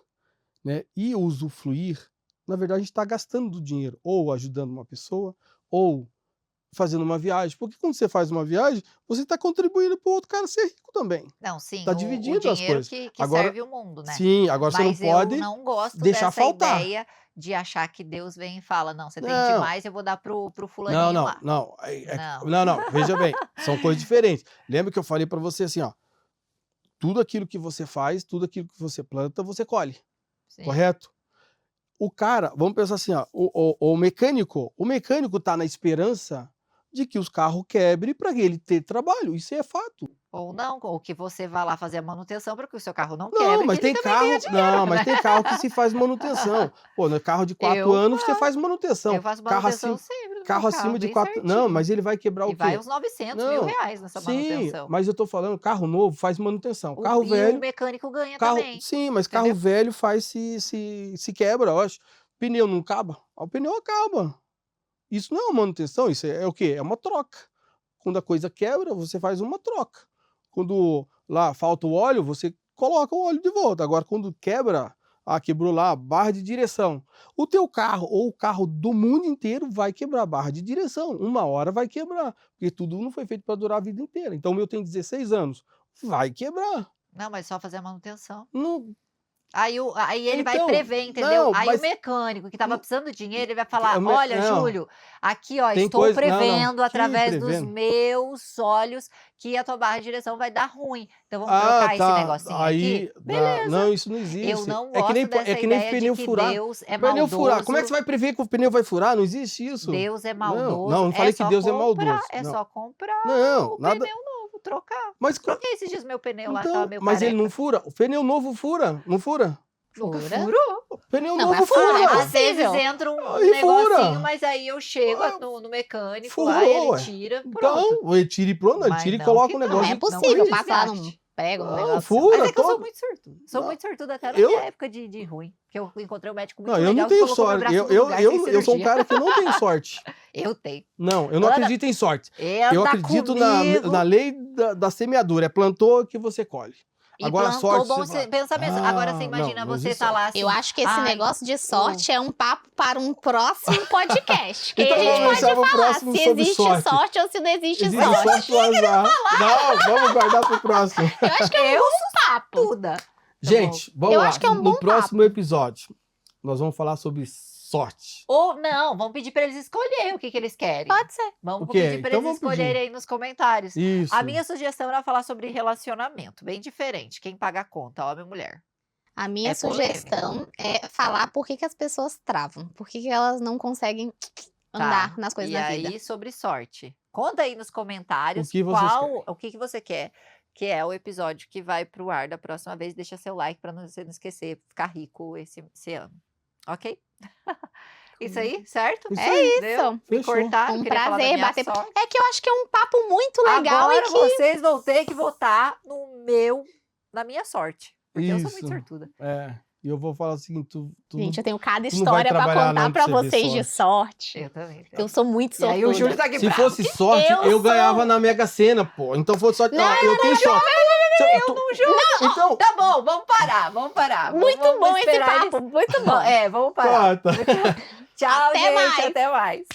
né, e usufruir, na verdade a gente está gastando dinheiro, ou ajudando uma pessoa, ou fazendo uma viagem, porque quando você faz uma viagem, você está contribuindo para o outro cara ser rico também, Não, sim, está o dividindo as dinheiro coisas. que Agora serve o mundo, né. sim, agora você não Mas eu pode não gosto deixar dessa faltar. ideia de achar que Deus vem e fala: "Não, você tem Não. demais, eu vou dar pro Não, fulaninho não, lá". não, Não. não, não, veja bem, são coisas diferentes. Lembra que eu falei para você assim, ó, tudo aquilo que você faz, tudo aquilo que você planta, você colhe, Sim. correto? O cara, vamos pensar assim, ó, o mecânico tá na esperança de que os carros quebrem para ele ter trabalho, isso é fato. Ou não, ou que você vá lá fazer a manutenção para que o seu carro não Não, quebre, que mas ele tem também ganha carro dinheiro, não, mas né. tem carro que se faz manutenção. Pô, no carro de 4 Eu anos você faz faço, manutenção. eu faço Carro manutenção acima sempre no meu carro carro, acima de bem 4 não, certinho. mas ele vai quebrar o E vai quê? uns 900, Não, R$ 1.000 nessa sim, manutenção. mas eu tô falando carro novo faz manutenção, O carro e o velho mecânico ganha carro também, sim, mas carro entendeu. velho faz se quebra, eu acho. Pneu não acaba? O pneu acaba. Isso não é uma manutenção, isso é o quê? É uma troca. Quando a coisa quebra, você faz uma troca. Quando lá falta o óleo, você coloca o óleo de volta. Agora, quando quebra, quebrou lá a barra de direção. O teu carro ou o carro do mundo inteiro vai quebrar a barra de direção. Uma hora vai quebrar, porque tudo não foi feito para durar a vida inteira. Então, o meu tem 16 anos. Vai quebrar. Não, mas só fazer a manutenção. Não, Aí ele vai então, prever, entendeu. não, Aí o mas mecânico que estava não, precisando de dinheiro, ele vai falar: "Olha, não, Júlio, aqui ó, tem estou coisa não, não, prevendo que através dos prevendo? meus olhos que a tua barra de direção vai dar ruim. Então vamos trocar esse Tá, negocinho aqui?". aí dá Beleza. não, isso não Eu existe. não É que nem gosto po é dessa que nem ideia de pneu que furar. Deus é Pneu furar, como é que você maldoso. vai prever que o pneu vai furar? Não existe isso. Deus é Não, maldoso, não, não falei que Deus é maldoso, é não. só comprar Não, o nada pneu novo, trocar. mas co Troquei esses dias meu pneu lá, estava então, meio mas ele não careca. fura? O pneu novo fura, não fura? Nunca Fura. furou. O pneu Não, mas novo furar é fura. Às vezes possível. entra um Aí negocinho, fura. mas aí eu chego Ah, no mecânico lá e ele furou, ué. tira, pronto. Então, ele tira e pronto, ele Mas tira e não coloca que o Não, mas negócio é não, de não que possível, corrida. passa lá num desgaste. prego, num Não, negócio. Mas fura é que eu sou todo muito sortuda. Sou não, muito sortuda até na minha eu época de ruim, que eu encontrei um médico não, muito eu não legal que tenho colocou meu sorte. braço no lugar sem Eu sou um cirurgia. cara que não tem sorte. Eu tenho. Não, eu não Ana, acredito em sorte. Eu anda acredito na comigo. lei da semeadura, é plantou que você colhe. E Agora plantou sorte você bom fala: pensamento. Agora você não, imagina não você existe tá lá sorte". Eu assim, acho que esse ai, negócio de o sorte é um papo para um próximo podcast, que aí Então a gente vamos pode deixar pro falar próximo se sobre existe sorte. sorte ou se não existe Existe sorte. sorte ou azar. Não, vamos guardar pro próximo. Eu acho que é um eu bom papo. tuda. Tá bom. Gente, vamos Eu lá. acho que é um No bom próximo papo. episódio, nós vamos falar sobre sorte. Ou não, vamos pedir para eles escolherem o que eles querem. Pode ser. Vamos O quê? pedir para Então eles vamos escolherem pedir. aí nos comentários. A Isso. minha sugestão era falar sobre relacionamento, bem diferente. Quem paga a conta, homem ou mulher. A minha É polêmico. sugestão é falar por que as pessoas travam, por que elas não conseguem andar nas coisas E da vida. aí, sobre sorte. Conta aí nos O comentários que vocês querem. o que você quer, que é o episódio que vai pro ar da próxima vez. Deixa seu like para você não esquecer, ficar rico esse ano. Ok? Isso aí, certo? Isso É aí. Deu? isso. Me Fechou. cortaram, Um queria falar da prazer minha bater. sorte. É que eu acho que é um papo muito legal Agora e que vocês vão ter que votar na minha sorte. Porque eu sou muito Isso. sortuda. É. E eu vou falar o seguinte, tu Gente, eu tenho cada tu não vai história pra trabalhar contar não pra pra você ver vocês de sorte. Eu também. Que eu sou muito E aí o Júlio sortuda. tá aqui Se bravo. fosse sorte, Eu eu sou- ganhava na Mega Sena, pô. Então fosse sorte. Ó, eu tenho sorte. Eu Não juro. Então, Tá bom, vamos parar. Muito Vamos bom esse esperar papo, eles- muito bom. Vamos parar. corta. Tchau, Até gente. mais. Até mais.